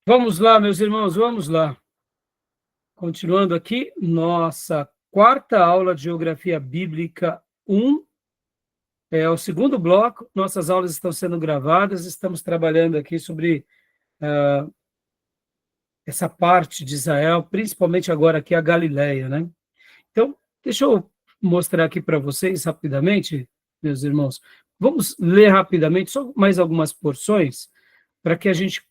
Vamos lá, meus irmãos, vamos lá. Continuando aqui, nossa quarta aula de Geografia Bíblica 1, é o segundo bloco. Nossas aulas estão sendo gravadas, estamos trabalhando aqui sobre essa parte de Israel, principalmente agora aqui a Galileia, né? Então, deixa eu mostrar aqui para vocês rapidamente, meus irmãos. Vamos ler rapidamente só mais algumas porções, para que a gente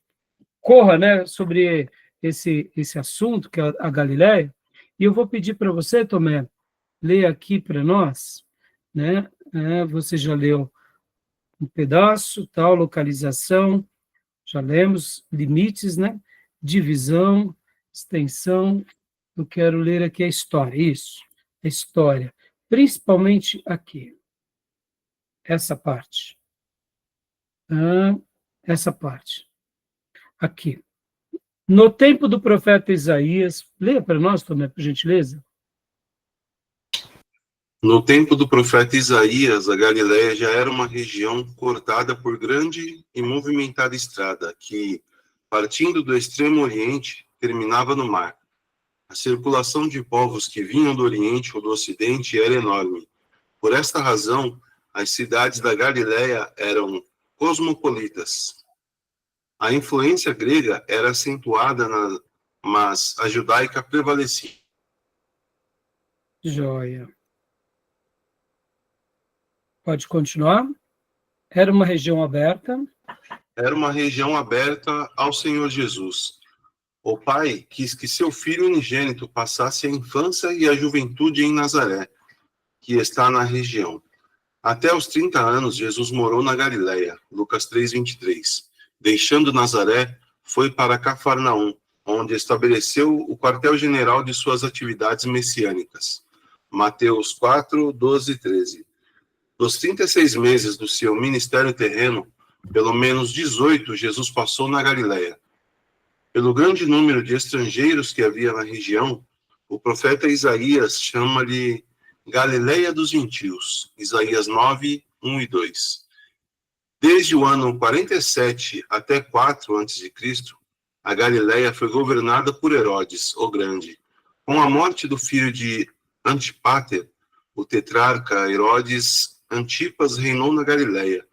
corra, né, sobre esse assunto, que é a Galileia, e eu vou pedir para você, Tomé, ler aqui para nós, né, você já leu um pedaço, tal, localização, já lemos, limites, né, divisão, extensão, eu quero ler aqui a história, isso, a história, principalmente aqui, essa parte, essa parte, aqui. No tempo do profeta Isaías, leia para nós, Tomé, por gentileza. No tempo do profeta Isaías, a Galiléia já era uma região cortada por grande e movimentada estrada, que, partindo do extremo oriente, terminava no mar. A circulação de povos que vinham do oriente ou do ocidente era enorme. Por esta razão, as cidades da Galiléia eram cosmopolitas. A influência grega era acentuada, mas a judaica prevalecia. Joia. Pode continuar. Era uma região aberta. Era uma região aberta ao Senhor Jesus. O pai quis que seu filho unigênito passasse a infância e a juventude em Nazaré, que está na região. Até os 30 anos, Jesus morou na Galiléia, Lucas 3:23. Deixando Nazaré, foi para Cafarnaum, onde estabeleceu o quartel-general de suas atividades messiânicas. Mateus 4, 12 e 13. Dos 36 meses do seu ministério terreno, pelo menos 18 Jesus passou na Galiléia. Pelo grande número de estrangeiros que havia na região, o profeta Isaías chama-lhe Galiléia dos Gentios, Isaías 9, 1 e 2. Desde o ano 47 até 4 a.C., a Galiléia foi governada por Herodes, o Grande. Com a morte do filho de Antipater, o tetrarca Herodes Antipas reinou na Galiléia,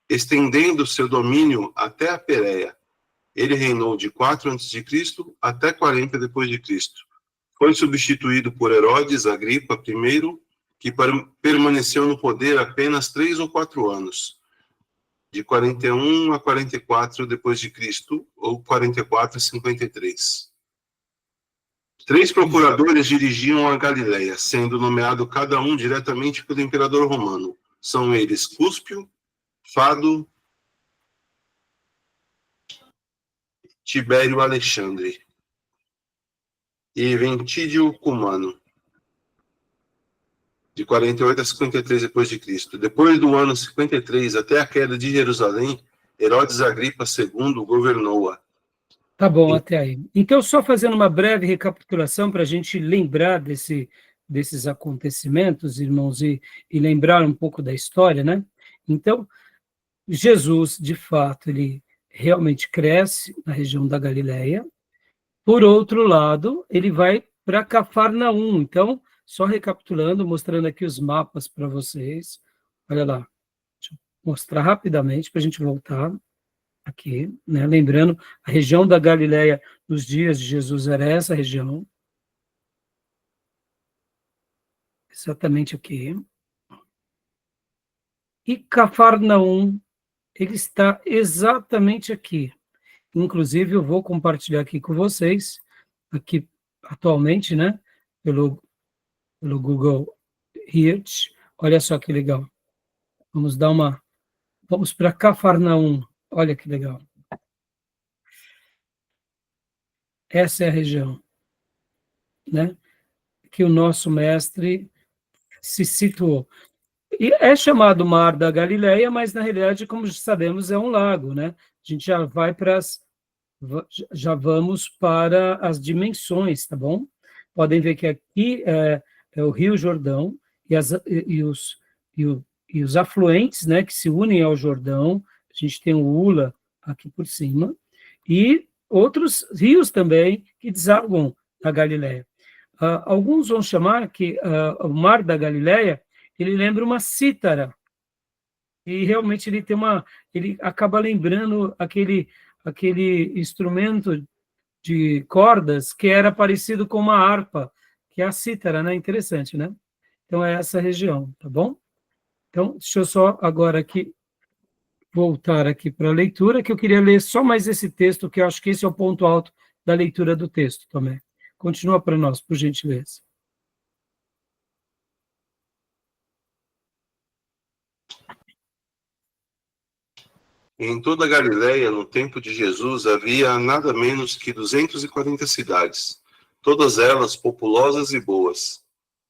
estendendo seu domínio até a Pérea. Ele reinou de 4 a.C. até 40 d.C. Foi substituído por Herodes Agripa I, que permaneceu no poder apenas 3 ou 4 anos, de 41 a 44 d.C., ou 44 a 53. 3 procuradores dirigiam a Galiléia, sendo nomeado cada um diretamente pelo imperador romano. São eles Cúspio, Fado, Tibério Alexandre e Ventídio Cumano, de 48 a 53 d.C. Depois do ano 53, até a queda de Jerusalém, Herodes Agripa II governou-a. Tá bom, até aí. Então, só fazendo uma breve recapitulação para a gente lembrar desses acontecimentos, irmãos, e lembrar um pouco da história, né? Então, Jesus, de fato, ele realmente cresce na região da Galileia. Por outro lado, ele vai para Cafarnaum. Então, só recapitulando, mostrando aqui os mapas para vocês. Olha lá, deixa eu mostrar rapidamente para a gente voltar aqui, né? Lembrando, a região da Galileia nos dias de Jesus era essa região. Exatamente aqui. E Cafarnaum, ele está exatamente aqui. Inclusive, eu vou compartilhar aqui com vocês, aqui atualmente, né, pelo Google Earth. Olha só que legal. Vamos para Cafarnaum. Olha que legal. Essa é a região, né, que o nosso mestre se situou. E é chamado Mar da Galileia, mas na realidade, como sabemos, é um lago, né? A gente já vamos para as dimensões, tá bom? Podem ver que aqui é o Rio Jordão e os afluentes, né, que se unem ao Jordão. A gente tem o Ula aqui por cima, e outros rios também que desaguam na Galileia. Alguns vão chamar que o mar da Galileia, ele lembra uma cítara, e realmente ele acaba lembrando aquele instrumento de cordas que era parecido com uma harpa, que é a cítara, né? Interessante, né? Então é essa região, tá bom? Então, deixa eu só agora aqui voltar aqui para a leitura, que eu queria ler só mais esse texto, que eu acho que esse é o ponto alto da leitura do texto também. Continua para nós, por gentileza. Em toda a Galiléia, no tempo de Jesus, havia nada menos que 240 cidades, todas elas populosas e boas.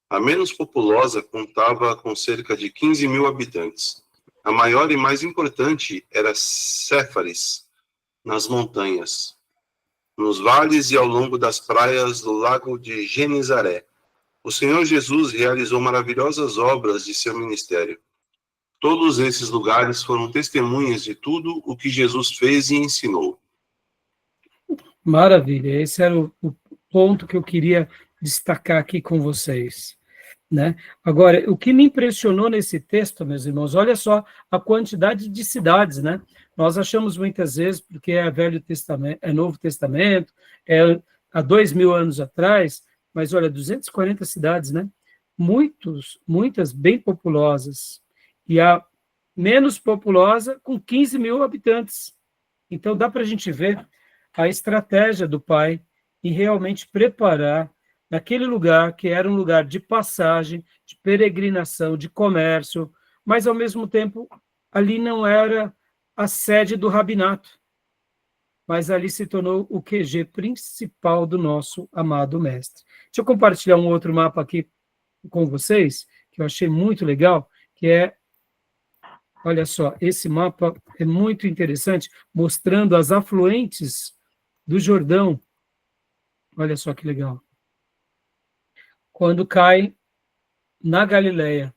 A menos populosa contava com cerca de 15 mil habitantes. A maior e mais importante era Séfaris, nas montanhas, nos vales e ao longo das praias do lago de Genezaré. O Senhor Jesus realizou maravilhosas obras de seu ministério. Todos esses lugares foram testemunhas de tudo o que Jesus fez e ensinou. Maravilha, esse era o ponto que eu queria destacar aqui com vocês, né? Agora, o que me impressionou nesse texto, meus irmãos, olha só a quantidade de cidades, né? Nós achamos muitas vezes, porque é Velho Testamento, é Novo Testamento, é há 2000 anos atrás, mas olha, 240 cidades, né? Muitas bem populosas, e a menos populosa com 15 mil habitantes. Então dá para a gente ver a estratégia do Pai em realmente preparar naquele lugar que era um lugar de passagem, de peregrinação, de comércio, mas ao mesmo tempo ali não era a sede do rabinato, mas ali se tornou o QG principal do nosso amado mestre. Deixa eu compartilhar um outro mapa aqui com vocês, que eu achei muito legal, que é, olha só, esse mapa é muito interessante, mostrando as afluentes do Jordão. Olha só que legal. Quando cai na Galileia.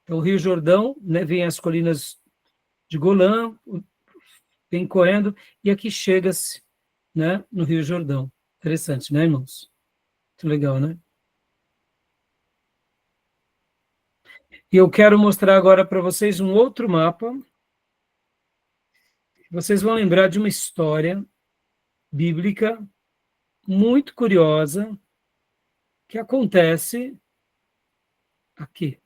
Então, o Rio Jordão, né, vem as colinas de Golã, vem correndo, e aqui chega-se, né, no Rio Jordão. Interessante, né, irmãos? Muito legal, né? E eu quero mostrar agora para vocês um outro mapa. Vocês vão lembrar de uma história bíblica muito curiosa que acontece aqui.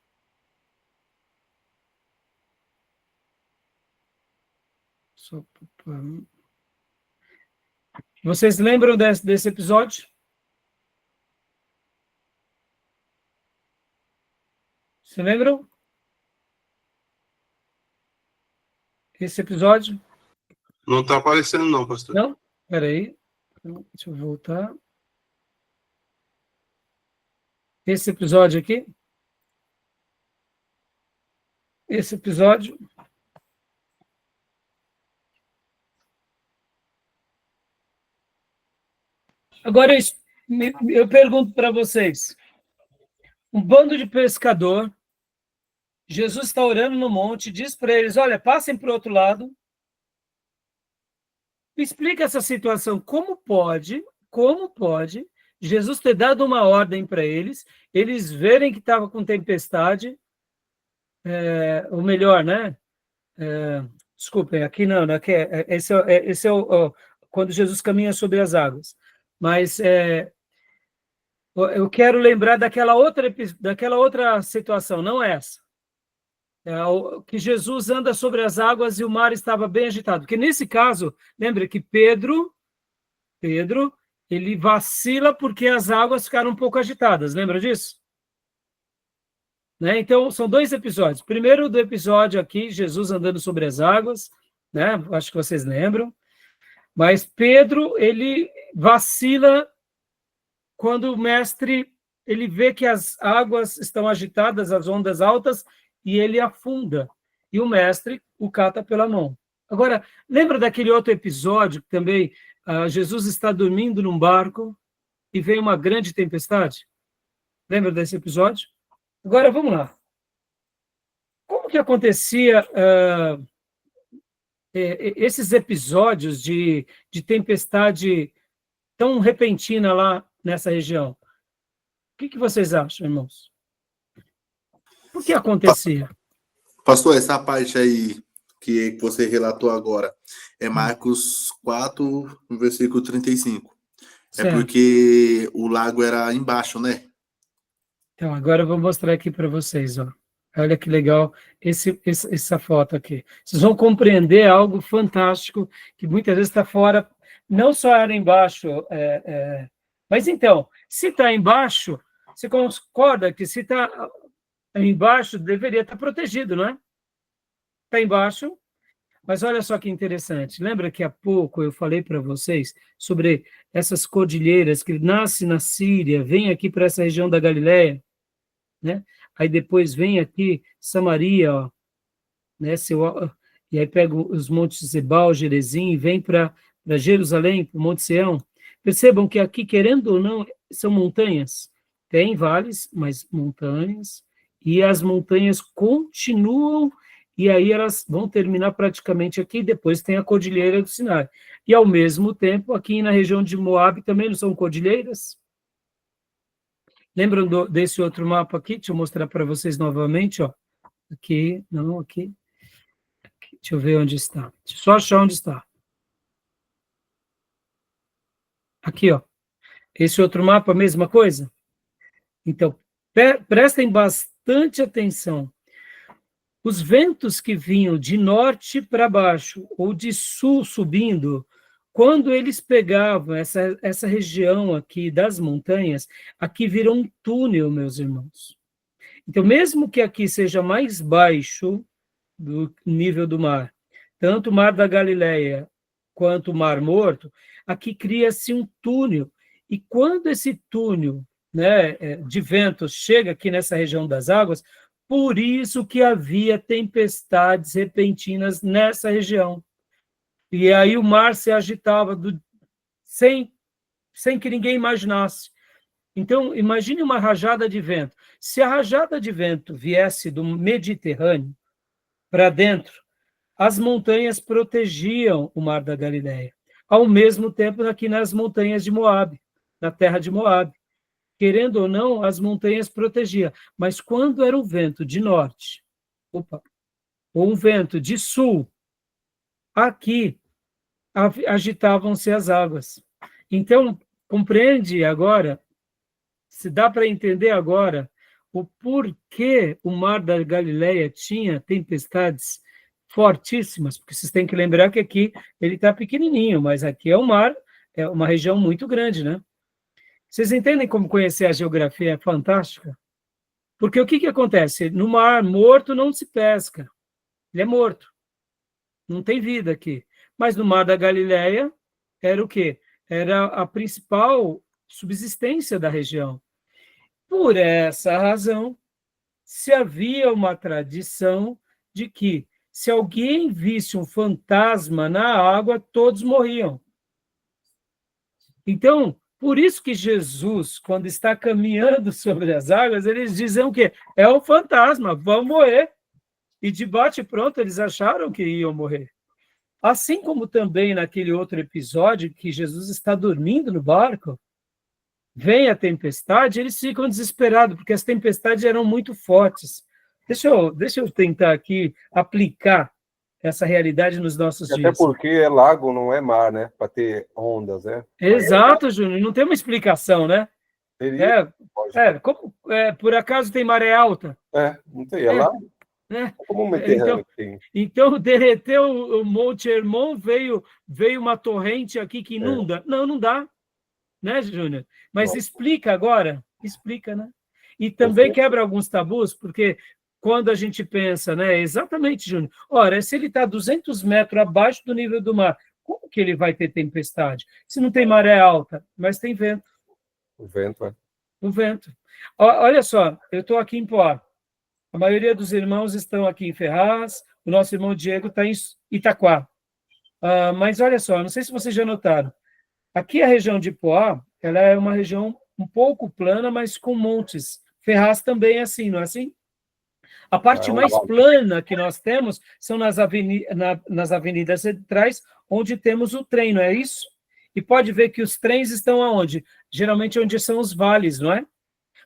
Vocês lembram desse episódio? Você lembram? Esse episódio? Não está aparecendo não, pastor. Não? Espera aí. Deixa eu voltar. Esse episódio aqui? Esse episódio? Agora eu pergunto para vocês. Um bando de pescador, Jesus está orando no monte, diz para eles, olha, passem para o outro lado. Me explica essa situação. Como pode Jesus ter dado uma ordem para eles verem que estava com tempestade, ou melhor, né? Desculpem, aqui não, aqui esse é quando Jesus caminha sobre as águas. Mas eu quero lembrar daquela outra situação, não essa. Que Jesus anda sobre as águas e o mar estava bem agitado. Porque nesse caso, lembre que Pedro, ele vacila porque as águas ficaram um pouco agitadas. Lembra disso? Né? Então, são dois episódios. Primeiro do episódio aqui, Jesus andando sobre as águas, né? Acho que vocês lembram. Mas Pedro, ele vacila quando o mestre, ele vê que as águas estão agitadas, as ondas altas, e ele afunda. E o mestre o cata pela mão. Agora, lembra daquele outro episódio que também Jesus está dormindo num barco e vem uma grande tempestade? Lembra desse episódio? Agora, vamos lá. Como que acontecia esses episódios de tempestade tão repentina lá nessa região? O que vocês acham, irmãos? Por que acontecia? Pastor, essa parte aí que você relatou agora é Marcos 4, no versículo 35. É Certo. porque o lago era embaixo, né? Então, agora eu vou mostrar aqui para vocês, ó. Olha que legal essa foto aqui. Vocês vão compreender algo fantástico que muitas vezes está fora, não só era embaixo, mas então, se está embaixo, você concorda que se está embaixo, deveria estar protegido, não é? Está embaixo, mas olha só que interessante. Lembra que há pouco eu falei para vocês sobre essas cordilheiras que nascem na Síria, vem aqui para essa região da Galileia, né? Aí depois vem aqui Samaria, ó, né? E aí pega os montes Ebal, Gerezim, e vem para Jerusalém, para o Monte Sião. Percebam que aqui, querendo ou não, são montanhas. Tem vales, mas montanhas, e as montanhas continuam, e aí elas vão terminar praticamente aqui, depois tem a Cordilheira do Sinai. E, ao mesmo tempo, aqui na região de Moabe também não são cordilheiras? Lembram desse outro mapa aqui? Deixa eu mostrar para vocês novamente, ó. Aqui, não, aqui. Deixa eu ver onde está. Deixa eu só achar onde está. Aqui, ó. Esse outro mapa, a mesma coisa? Então, prestem bastante atenção. Os ventos que vinham de norte para baixo, ou de sul subindo, quando eles pegavam essa região aqui das montanhas, aqui virou um túnel, meus irmãos. Então, mesmo que aqui seja mais baixo do nível do mar, tanto o Mar da Galileia quanto o Mar Morto, aqui cria-se um túnel. E quando esse túnel, né, de ventos chega aqui nessa região das águas, por isso que havia tempestades repentinas nessa região. E aí o mar se agitava sem que ninguém imaginasse. Então, imagine uma rajada de vento. Se a rajada de vento viesse do Mediterrâneo para dentro, as montanhas protegiam o Mar da Galileia. Ao mesmo tempo, aqui nas montanhas de Moabe, na terra de Moabe. Querendo ou não, as montanhas protegiam. Mas quando era um vento de norte, ou um vento de sul, aqui agitavam-se as águas. Então, compreende agora, se dá para entender agora, o porquê o Mar da Galileia tinha tempestades fortíssimas, porque vocês têm que lembrar que aqui ele está pequenininho, mas aqui é um mar, é uma região muito grande, né? Vocês entendem como conhecer a geografia é fantástica? Porque o que acontece? No Mar Morto não se pesca, ele é morto, não tem vida aqui. Mas no Mar da Galileia era o quê? Era a principal subsistência da região. Por essa razão, se havia uma tradição de que, se alguém visse um fantasma na água, todos morriam. Então, por isso que Jesus, quando está caminhando sobre as águas, eles dizem o quê? É um fantasma, vão morrer. E de bate-pronto, eles acharam que iam morrer. Assim como também naquele outro episódio, que Jesus está dormindo no barco, vem a tempestade, eles ficam desesperados, porque as tempestades eram muito fortes. Deixa eu tentar aqui aplicar essa realidade nos nossos dias. Até porque é lago, não é mar, né? Para ter ondas, né? Exato, Júnior, não tem uma explicação, né? Teria, por acaso tem maré alta? Não tem, é lá. Como um Mediterrâneo tem. Então, derreteu o Monte Hermon, veio uma torrente aqui que inunda. Não dá, né, Júnior? Mas explica agora, né? E também quebra alguns tabus, porque quando a gente pensa, né, exatamente, Júnior, ora, se ele está 200 metros abaixo do nível do mar, como que ele vai ter tempestade? Se não tem maré alta, mas tem vento. O vento, O vento. Olha só, eu estou aqui em Poá. A maioria dos irmãos estão aqui em Ferraz, o nosso irmão Diego está em Itaquá. Mas olha só, não sei se vocês já notaram, aqui a região de Poá, ela é uma região um pouco plana, mas com montes. Ferraz também é assim, não é assim? A parte mais plana que nós temos são nas avenidas centrais, onde temos o trem, não é isso? E pode ver que os trens estão aonde? Geralmente onde são os vales, não é?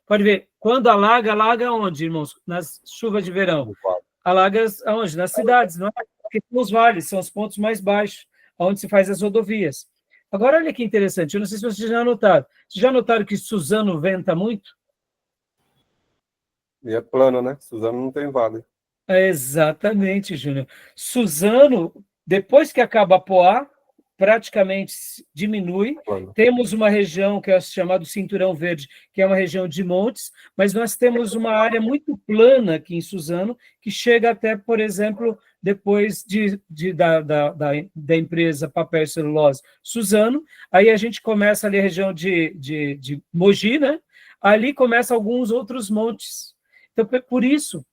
Pode ver, quando alaga onde, irmãos? Nas chuvas de verão. Alaga aonde? Nas cidades, não é? Porque são os vales, são os pontos mais baixos, onde se faz as rodovias. Agora, olha que interessante, eu não sei se vocês já notaram. Vocês já notaram que Suzano venta muito? E é plano, né? Suzano não tem vale. Exatamente, Júnior. Suzano, depois que acaba Poá, praticamente diminui. Temos uma região que é chamada Cinturão Verde, que é uma região de montes, mas nós temos uma área muito plana aqui em Suzano, que chega até, por exemplo, depois da empresa Papel e Celulose Suzano, aí a gente começa ali a região de Mogi, né? Ali começa alguns outros montes. Então, por isso,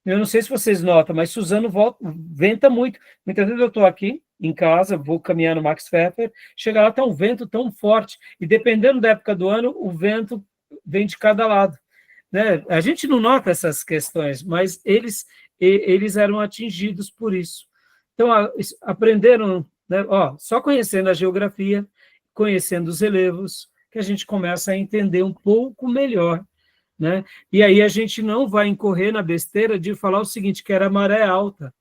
eu não sei se vocês notam, mas Suzano venta muito. Muitas vezes eu estou aqui em casa, vou caminhar no Max Pfeffer, chega lá, está um vento tão forte, e dependendo da época do ano, o vento vem de cada lado. Né? A gente não nota essas questões, mas eles eram atingidos por isso. Então, aprenderam, né? Só conhecendo a geografia, conhecendo os relevos, que a gente começa a entender um pouco melhor. Né? E aí a gente não vai incorrer na besteira de falar o seguinte, que era maré alta,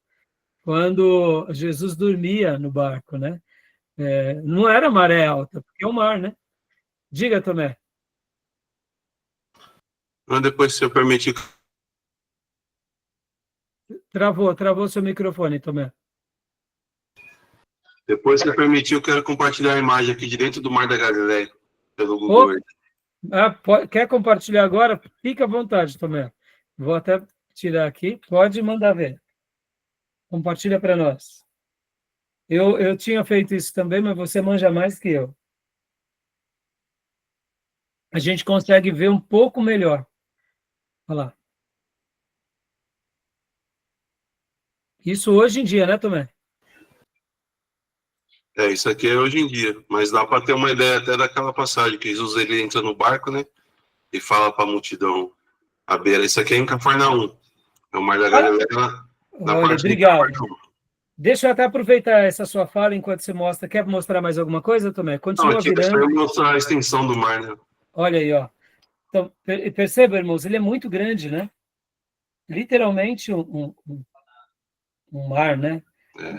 quando Jesus dormia no barco, né? Não era maré alta, porque é o mar, né? Diga, Tomé. Depois, se eu permitir... Travou seu microfone, Tomé. Depois, se eu permitir, eu quero compartilhar a imagem aqui de dentro do Mar da Galileia, pelo Google Earth. Quer compartilhar agora? Fica à vontade, Tomé. Vou até tirar aqui. Pode mandar ver. Compartilha para nós. Eu tinha feito isso também, mas você manja mais que eu. A gente consegue ver um pouco melhor. Olha lá. Isso hoje em dia, né, Tomé? Isso aqui é hoje em dia, mas dá para ter uma ideia até daquela passagem que Jesus ele entra no barco, né? E fala para a multidão à beira. Isso aqui é em Cafarnaum. É o Mar da Galileia na Olha, parte obrigado. de Cafarnaum. Deixa eu até aproveitar essa sua fala enquanto você mostra. Quer mostrar mais alguma coisa, Tomé? Continua virando. Eu mostrar a extensão do mar, né? Olha aí, ó. Então, perceba, irmãos, ele é muito grande, né? Literalmente um mar, né?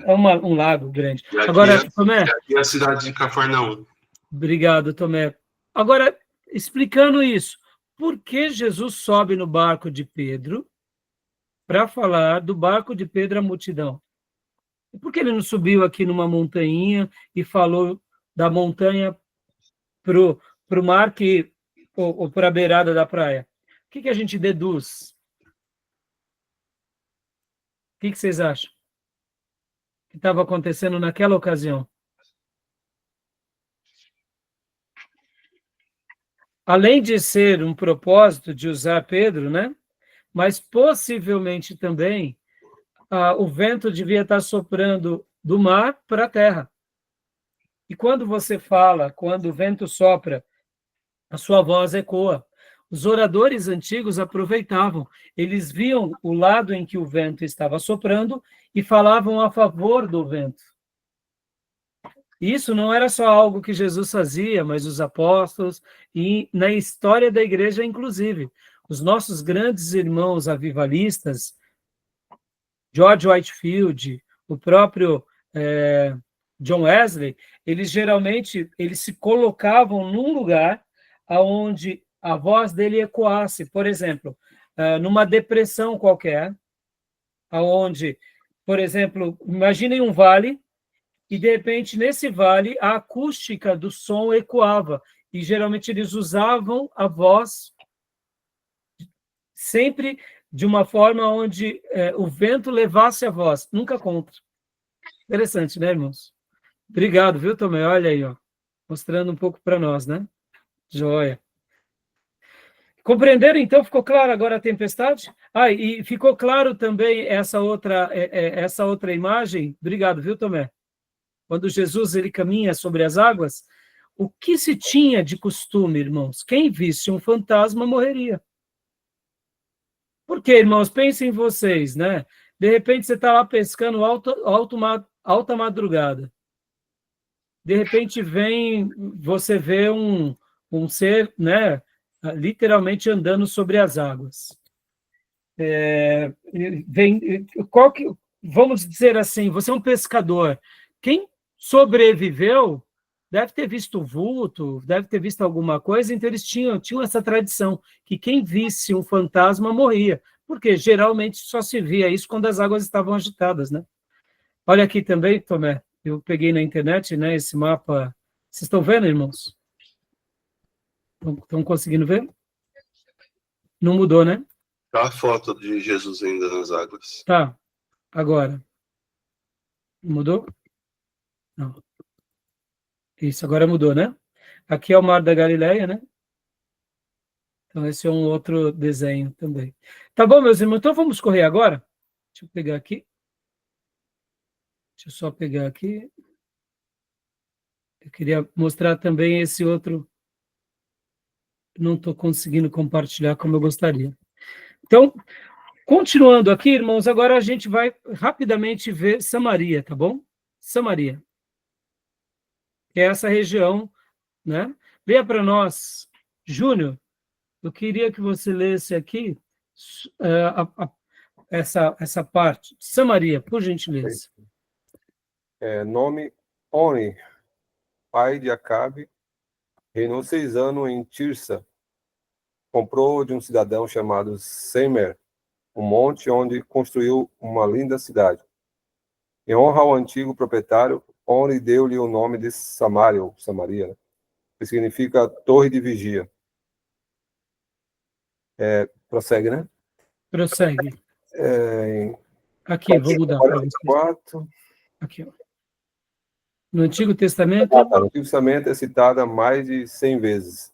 É um lago grande. Agora, Tomé... Aqui é a cidade de Cafarnaum. Obrigado, Tomé. Agora, explicando isso, por que Jesus sobe no barco de Pedro para falar do barco de Pedro à multidão? Por que ele não subiu aqui numa montanha e falou da montanha para o mar ou para a beirada da praia? O que a gente deduz? O que vocês acham que estava acontecendo naquela ocasião? Além de ser um propósito de usar Pedro, né? Mas possivelmente também o vento devia estar soprando do mar para a terra. E quando você fala, quando o vento sopra, a sua voz ecoa. Os oradores antigos aproveitavam, eles viam o lado em que o vento estava soprando e falavam a favor do vento. Isso não era só algo que Jesus fazia, mas os apóstolos, e na história da igreja, inclusive. Os nossos grandes irmãos avivalistas, George Whitefield, o próprio John Wesley, eles geralmente se colocavam num lugar onde a voz dele ecoasse. Por exemplo, numa depressão qualquer, onde, por exemplo, imaginem um vale, e, de repente, nesse vale, a acústica do som ecoava. E, geralmente, eles usavam a voz sempre de uma forma onde o vento levasse a voz, nunca contra. Interessante, né, irmãos? Obrigado, viu, Tomé? Olha aí, ó, mostrando um pouco para nós, né? Joia. Compreenderam, então? Ficou claro agora a tempestade? E ficou claro também essa outra imagem? Obrigado, viu, Tomé? Quando Jesus ele caminha sobre as águas, o que se tinha de costume, irmãos? Quem visse um fantasma morreria. Porque, irmãos, pensem em vocês, né? De repente você está lá pescando alta madrugada. De repente você vê um ser, né? Literalmente andando sobre as águas. Vamos dizer assim, você é um pescador. Quem sobreviveu deve ter visto vulto, deve ter visto alguma coisa, então eles tinham essa tradição, que quem visse um fantasma morria, porque geralmente só se via isso quando as águas estavam agitadas, né? Olha aqui também, Tomé, eu peguei na internet, né, esse mapa. Vocês estão vendo, irmãos? Estão conseguindo ver? Não mudou, né? Tá a foto de Jesus ainda nas águas. Tá, agora. Mudou? Não. Isso, agora mudou, né? Aqui é o Mar da Galileia, né? Então, esse é um outro desenho também. Tá bom, meus irmãos? Então, vamos correr agora? Deixa eu pegar aqui. Deixa eu só pegar aqui. Eu queria mostrar também esse outro. Não estou conseguindo compartilhar como eu gostaria. Então, continuando aqui, irmãos, agora a gente vai rapidamente ver Samaria, tá bom? Samaria. Que é essa região, né? Leia para nós, Júnior. Eu queria que você lesse aqui essa parte. Samaria, por gentileza. Nome Oni, pai de Acabe, reinou 6 anos em Tirsa. Comprou de um cidadão chamado Semer um monte onde construiu uma linda cidade. Em honra ao antigo proprietário, Oni deu-lhe o nome de Samaria, ou Samaria, né? Que significa torre de vigia. Prossegue, né? Prossegue. Aqui, vou mudar para você. 4. Aqui, ó. No Antigo Testamento... No Antigo Testamento é citada mais de 100 vezes.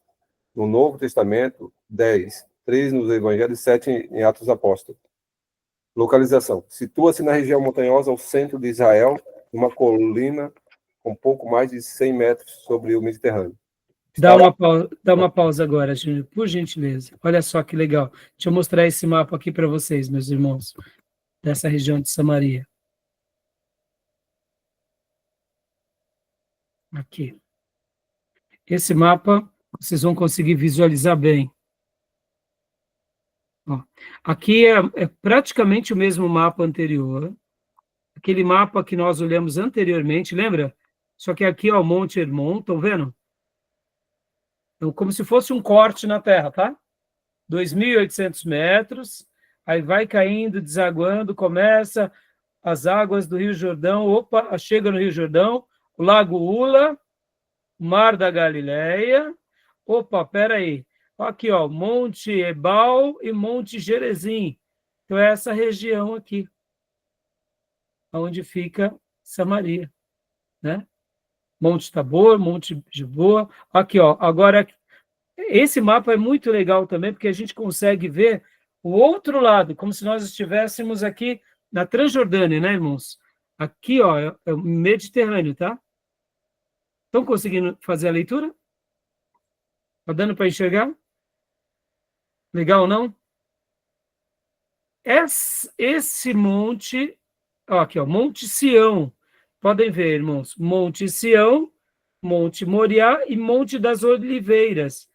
No Novo Testamento, 10. 3 nos Evangelhos e 7 em Atos Apóstolos. Localização. Situa-se na região montanhosa ao centro de Israel, numa colina com pouco mais de 100 metros sobre o Mediterrâneo. Dá uma pausa agora, Júnior, por gentileza. Olha só que legal. Deixa eu mostrar esse mapa aqui para vocês, meus irmãos, dessa região de Samaria. Aqui. Esse mapa, vocês vão conseguir visualizar bem. Ó, aqui é praticamente o mesmo mapa anterior. Aquele mapa que nós olhamos anteriormente, lembra? Só que aqui, ó, o Monte Hermon, estão vendo? Então, como se fosse um corte na Terra, tá? 2.800 metros, aí vai caindo, desaguando, começa as águas do Rio Jordão, opa, chega no Rio Jordão, o Lago Ula, o Mar da Galileia, opa, peraí, aqui, ó, Monte Ebal e Monte Gerezim, então é essa região aqui, onde fica Samaria, né? Monte Tabor, Monte Giboa, aqui, ó, agora esse mapa é muito legal também, porque a gente consegue ver o outro lado, como se nós estivéssemos aqui na Transjordânia, né, irmãos? Aqui, ó, é o Mediterrâneo, tá? Estão conseguindo fazer a leitura? Está dando para enxergar? Legal, não? Esse monte, ó, aqui, ó, Monte Sião. Podem ver, irmãos, Monte Sião, Monte Moriá e Monte das Oliveiras.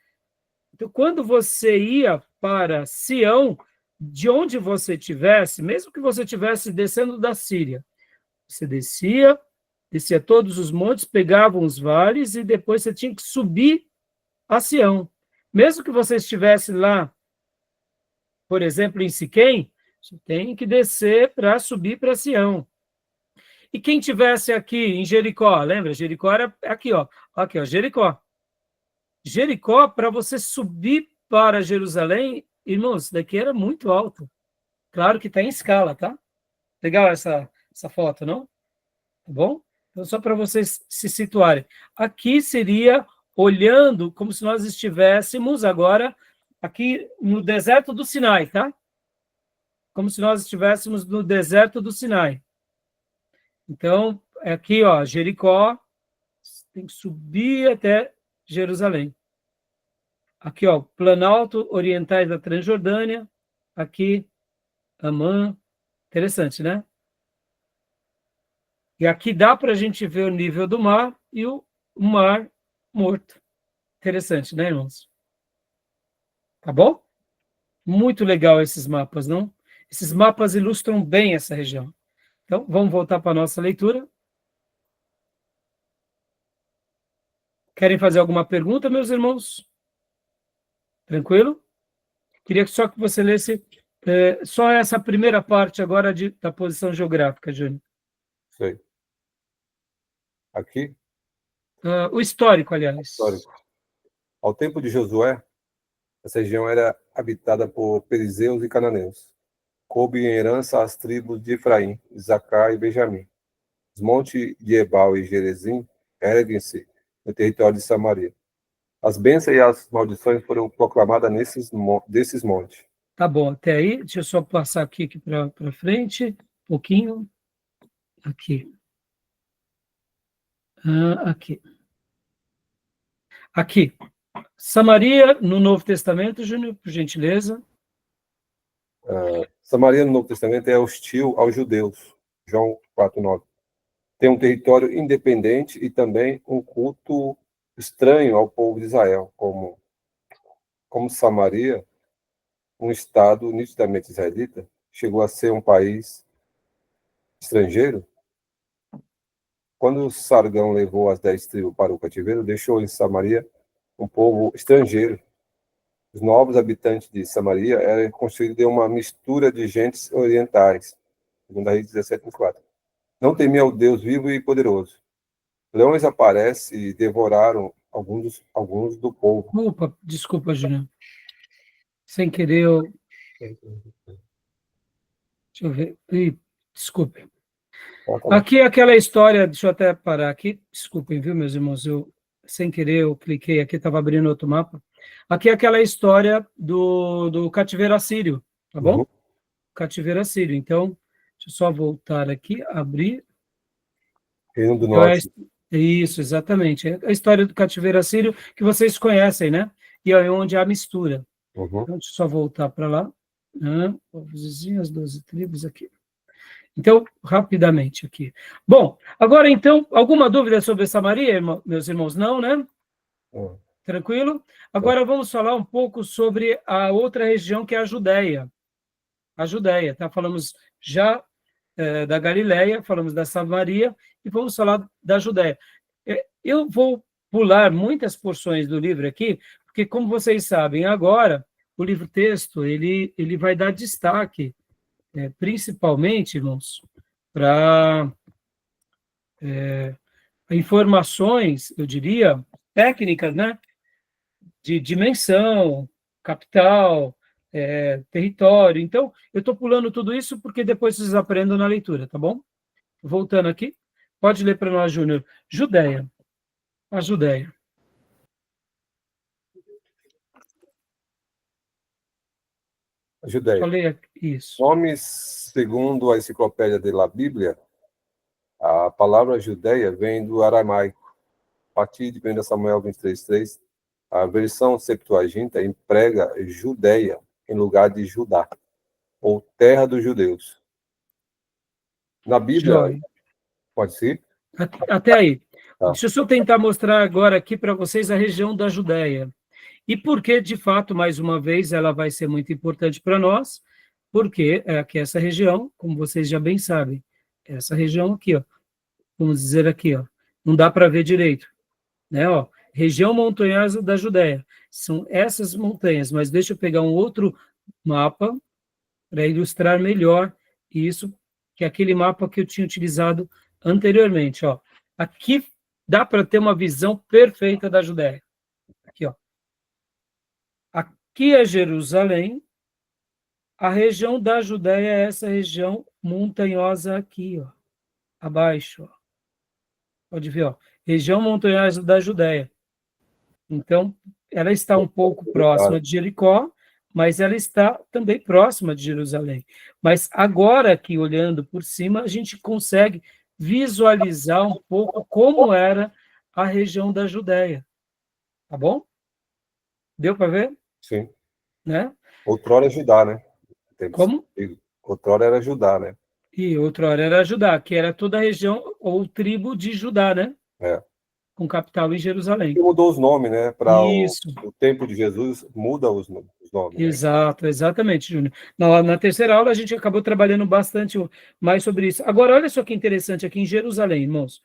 Então, quando você ia para Sião, de onde você estivesse, mesmo que você estivesse descendo da Síria, você descia todos os montes, pegava os vales e depois você tinha que subir a Sião. Mesmo que você estivesse lá, por exemplo, em Siquém, você tem que descer para subir para Sião. E quem estivesse aqui em Jericó, lembra? Jericó era aqui, ó. Aqui, ó, Jericó. Jericó, para você subir para Jerusalém, irmãos, daqui era muito alto. Claro que está em escala, tá? Legal essa foto, não? Tá bom? Então, só para vocês se situarem. Aqui seria olhando como se nós estivéssemos agora aqui no deserto do Sinai, tá? Como se nós estivéssemos no deserto do Sinai. Então, aqui, ó, Jericó, tem que subir até Jerusalém. Aqui, ó, Planalto Orientais da Transjordânia, aqui, Amã. Interessante, né? E aqui dá para a gente ver o nível do mar e o mar morto. Interessante, né, irmãos? Tá bom? Muito legal esses mapas, não? Esses mapas ilustram bem essa região. Então, vamos voltar para a nossa leitura. Querem fazer alguma pergunta, meus irmãos? Tranquilo? Queria só que você lesse só essa primeira parte agora da posição geográfica, Júnior. Sei. Aqui, O histórico, aliás. histórico. Ao tempo de Josué, essa região era habitada por perizeus e cananeus. Coube em herança às tribos de Efraim, Isacar e Benjamim. Os montes de Ebal e Gerezim erguem-se no território de Samaria. As bênçãos e as maldições foram proclamadas desses montes. Tá bom, até aí. Deixa eu só passar aqui para frente, um pouquinho. Aqui. Aqui. Aqui. Samaria, no Novo Testamento, Júnior, por gentileza. Samaria, no Novo Testamento, é hostil aos judeus. João 4:9. Tem um território independente e também um culto estranho ao povo de Israel, como Samaria, um estado nitidamente israelita, chegou a ser um país estrangeiro. Quando Sargão levou as 10 tribos para o cativeiro, deixou em Samaria um povo estrangeiro. Os novos habitantes de Samaria eram constituídos de uma mistura de gentes orientais, segundo a Reis 17:4. Não temia o Deus vivo e poderoso. Leões aparecem e devoraram alguns do povo. Desculpa, Júnior. Sem querer, eu... Deixa eu ver. Desculpe. Aqui é aquela história, deixa eu até parar aqui, desculpem, viu, meus irmãos, sem querer eu cliquei aqui, estava abrindo outro mapa. Aqui é aquela história do cativeiro assírio, tá bom? Uhum. Cativeiro assírio. Então, deixa eu só voltar aqui, abrir. Reino do Então, Norte. Isso, exatamente. É a história do cativeiro assírio que vocês conhecem, né? E é onde há mistura. Uhum. Então, deixa eu só voltar para lá. Povos vizinhos, as 12 tribos aqui. Então, rapidamente aqui. Bom, agora então, alguma dúvida sobre Samaria, meus irmãos? Não, né? Tranquilo? Agora vamos falar um pouco sobre a outra região, que é a Judéia. A Judéia, tá? Falamos já da Galileia, falamos da Samaria, e vamos falar da Judéia. Eu vou pular muitas porções do livro aqui, porque, como vocês sabem, agora, o livro-texto, ele vai dar destaque, principalmente, irmãos, para informações, eu diria, técnicas, né? De dimensão, capital, território. Então, eu estou pulando tudo isso porque depois vocês aprendam na leitura, tá bom? Voltando aqui, pode ler para nós, Júnior. Judéia. A Judéia. Judéia. Falei isso. Nomes, segundo a enciclopédia da Bíblia, a palavra Judéia vem do aramaico. A partir de 1 Samuel 23:3, a versão Septuaginta emprega Judéia em lugar de Judá, ou terra dos judeus. Na Bíblia, Joia. pode ser? Até aí. Tá. Deixa eu só tentar mostrar agora aqui para vocês a região da Judéia. E por que, de fato, mais uma vez, ela vai ser muito importante para nós? Porque aqui essa região, como vocês já bem sabem, essa região aqui, ó, vamos dizer aqui, ó, não dá para ver direito, né? Ó, região montanhosa da Judéia. São essas montanhas, mas deixa eu pegar um outro mapa para ilustrar melhor isso, que é aquele mapa que eu tinha utilizado anteriormente, ó. Aqui dá para ter uma visão perfeita da Judéia. Aqui, ó. Aqui é Jerusalém. A região da Judéia é essa região montanhosa aqui, ó, abaixo, ó. Pode ver, ó, região montanhosa da Judéia. Então, ela está um pouco próxima de Jericó, mas ela está também próxima de Jerusalém. Mas agora, aqui, olhando por cima, a gente consegue visualizar um pouco como era a região da Judéia. Tá bom? Deu para ver? Sim. Né? Outrora Judá, né? Como? Outrora era Judá, né? E outrora era Judá, que era toda a região ou tribo de Judá, né? É. Com capital em Jerusalém. E mudou os nomes, né? Para Isso. o tempo de Jesus, muda os nomes. Né? Exato, exatamente, Júnior. Na terceira aula a gente acabou trabalhando bastante mais sobre isso. Agora, olha só que interessante aqui em Jerusalém, irmãos.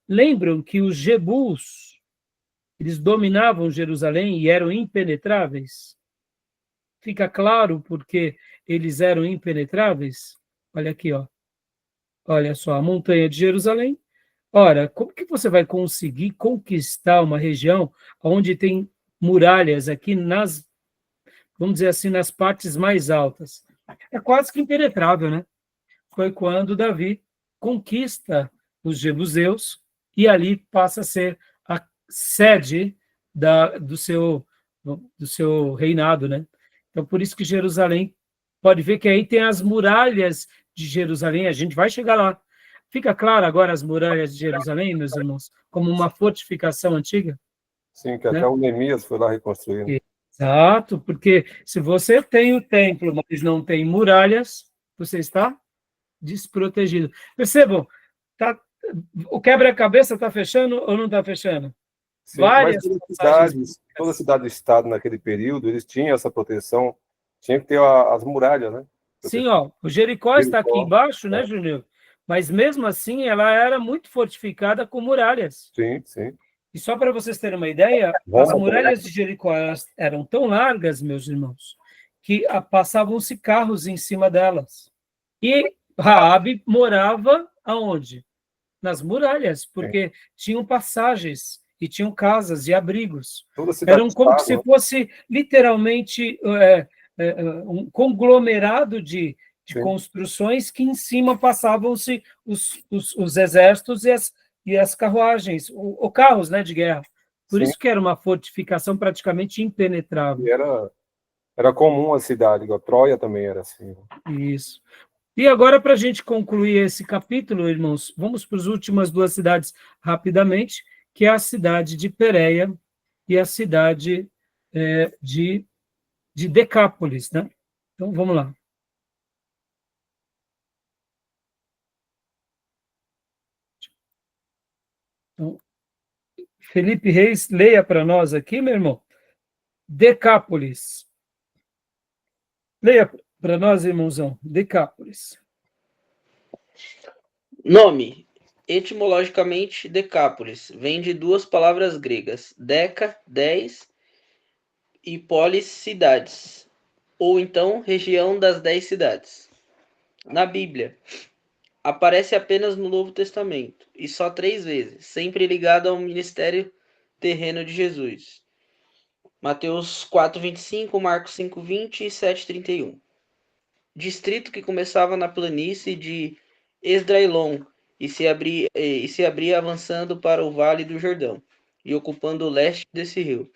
Lembram que os Jebus, eles dominavam Jerusalém e eram impenetráveis? Fica claro porque eles eram impenetráveis? Olha aqui, ó. Olha só, a montanha de Jerusalém. Ora, como que você vai conseguir conquistar uma região onde tem muralhas aqui vamos dizer assim, nas partes mais altas? É quase que impenetrável, né? Foi quando Davi conquista os jebuseus e ali passa a ser a sede do seu reinado, né? Então, por isso que Jerusalém, pode ver que aí tem as muralhas de Jerusalém, a gente vai chegar lá. Fica claro agora as muralhas de Jerusalém, meus irmãos, como uma fortificação antiga? Sim, que Né? até o Neemias foi lá reconstruir. Né? Exato, porque se você tem o templo, mas não tem muralhas, você está desprotegido. Percebam, o quebra-cabeça está fechando ou não está fechando? Sim, Várias mas toda cidade-estado naquele período, eles tinham essa proteção, tinha que ter as muralhas, né? Sim, ó, o Jericó está aqui embaixo, né, Júnior? Mas mesmo assim, ela era muito fortificada com muralhas. Sim, sim. E só para vocês terem uma ideia, as muralhas de Jericó eram tão largas, meus irmãos, que passavam-se carros em cima delas. E Raabe morava aonde? Nas muralhas, porque tinham passagens e tinham casas e abrigos. Eram como se fosse literalmente um conglomerado de construções que em cima passavam-se os exércitos e as carruagens, ou carros, né, de guerra. Por isso que era uma fortificação praticamente impenetrável. E era comum a cidade, igual Troia também era assim. Isso. E agora, para a gente concluir esse capítulo, irmãos, vamos para as últimas duas cidades rapidamente, que é a cidade de Pérea e a cidade de Decápolis, né? Então, vamos lá. Então, Felipe Reis, leia para nós aqui, meu irmão. Decápolis. Leia para nós, irmãozão. Decápolis. Nome. Etimologicamente, Decápolis. Vem de duas palavras gregas. Deca, 10, e polis, cidades. Ou então, região das 10 cidades. Na Bíblia, aparece apenas no Novo Testamento, e só 3 vezes, sempre ligado ao ministério terreno de Jesus. Mateus 4:25, Marcos 5:20 e 7:31. Distrito que começava na planície de Esdraelon e se abria avançando para o Vale do Jordão e ocupando o leste desse rio.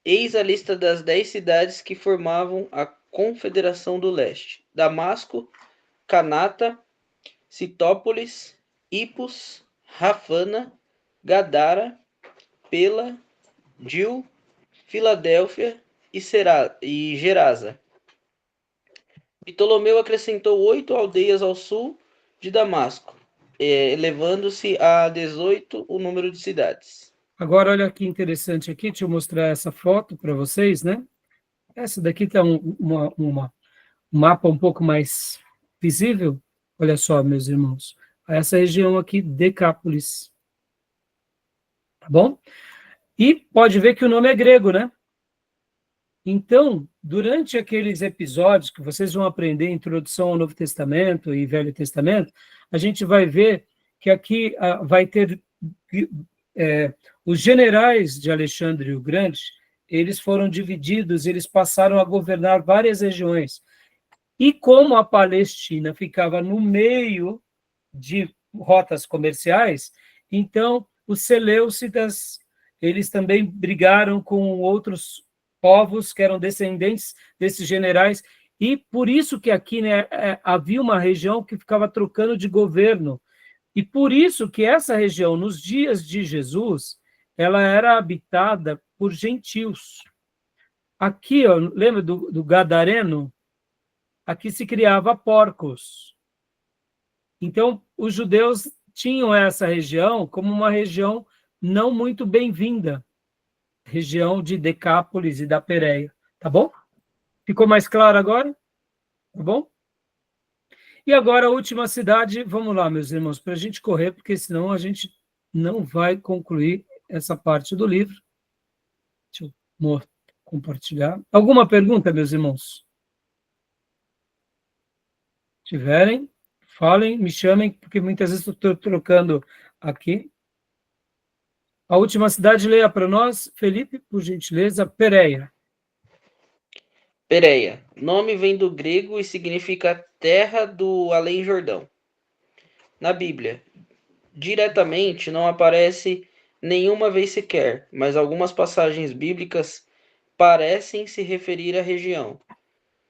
Eis a lista das 10 cidades que formavam a Confederação do Leste: Damasco, Canata, Citópolis, Ipos, Rafana, Gadara, Pela, Dil, Filadélfia e Gerasa. Ptolomeu acrescentou 8 aldeias ao sul de Damasco, elevando-se a 18 o número de cidades. Agora, olha que interessante aqui, deixa eu mostrar essa foto para vocês, né? Essa daqui está um mapa um pouco mais visível. Olha só, meus irmãos. Essa região aqui, Decápolis. Tá bom? E pode ver que o nome é grego, né? Então, durante aqueles episódios que vocês vão aprender Introdução ao Novo Testamento e Velho Testamento, a gente vai ver que aqui vai ter os generais de Alexandre o Grande, eles foram divididos, eles passaram a governar várias regiões. E como a Palestina ficava no meio de rotas comerciais, então os seleucidas, eles também brigaram com outros povos que eram descendentes desses generais, e por isso que aqui, né, havia uma região que ficava trocando de governo, e por isso que essa região, nos dias de Jesus, ela era habitada por gentios. Aqui, ó, lembra do Gadareno? aqui se criava porcos. Então, os judeus tinham essa região como uma região não muito bem-vinda, região de Decápolis e da Pérea, tá bom? Ficou mais claro agora? Tá bom? E agora a última cidade, vamos lá, meus irmãos, para a gente correr, porque senão a gente não vai concluir essa parte do livro. Deixa eu compartilhar. Alguma pergunta, meus irmãos? Se tiverem, falem, me chamem, porque muitas vezes estou trocando aqui. A última cidade, leia para nós, Felipe, por gentileza, Pérea. Pérea. Nome vem do grego e significa terra do além-Jordão. Na Bíblia, diretamente não aparece nenhuma vez sequer, mas algumas passagens bíblicas parecem se referir à região.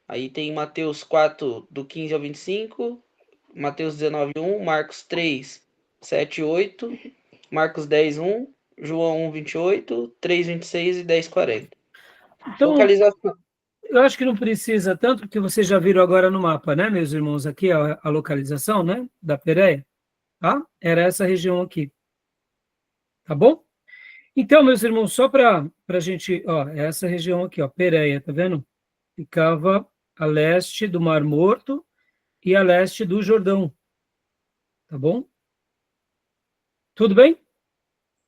Aí tem Mateus 4, do 15 ao 25, Mateus 19, 1, Marcos 3, 7, 8, Marcos 10, 1, João 1, 28, 3, 26 e 10, 40. Então, Localização. eu acho que não precisa tanto, porque vocês já viram agora no mapa, né, meus irmãos, aqui a localização, né, da Pérea, tá? Era essa região aqui, tá bom? Então, meus irmãos, só para a gente, ó, essa região aqui, ó, Pérea, tá vendo? Ficava a leste do Mar Morto e a leste do Jordão, tá bom? Tudo bem?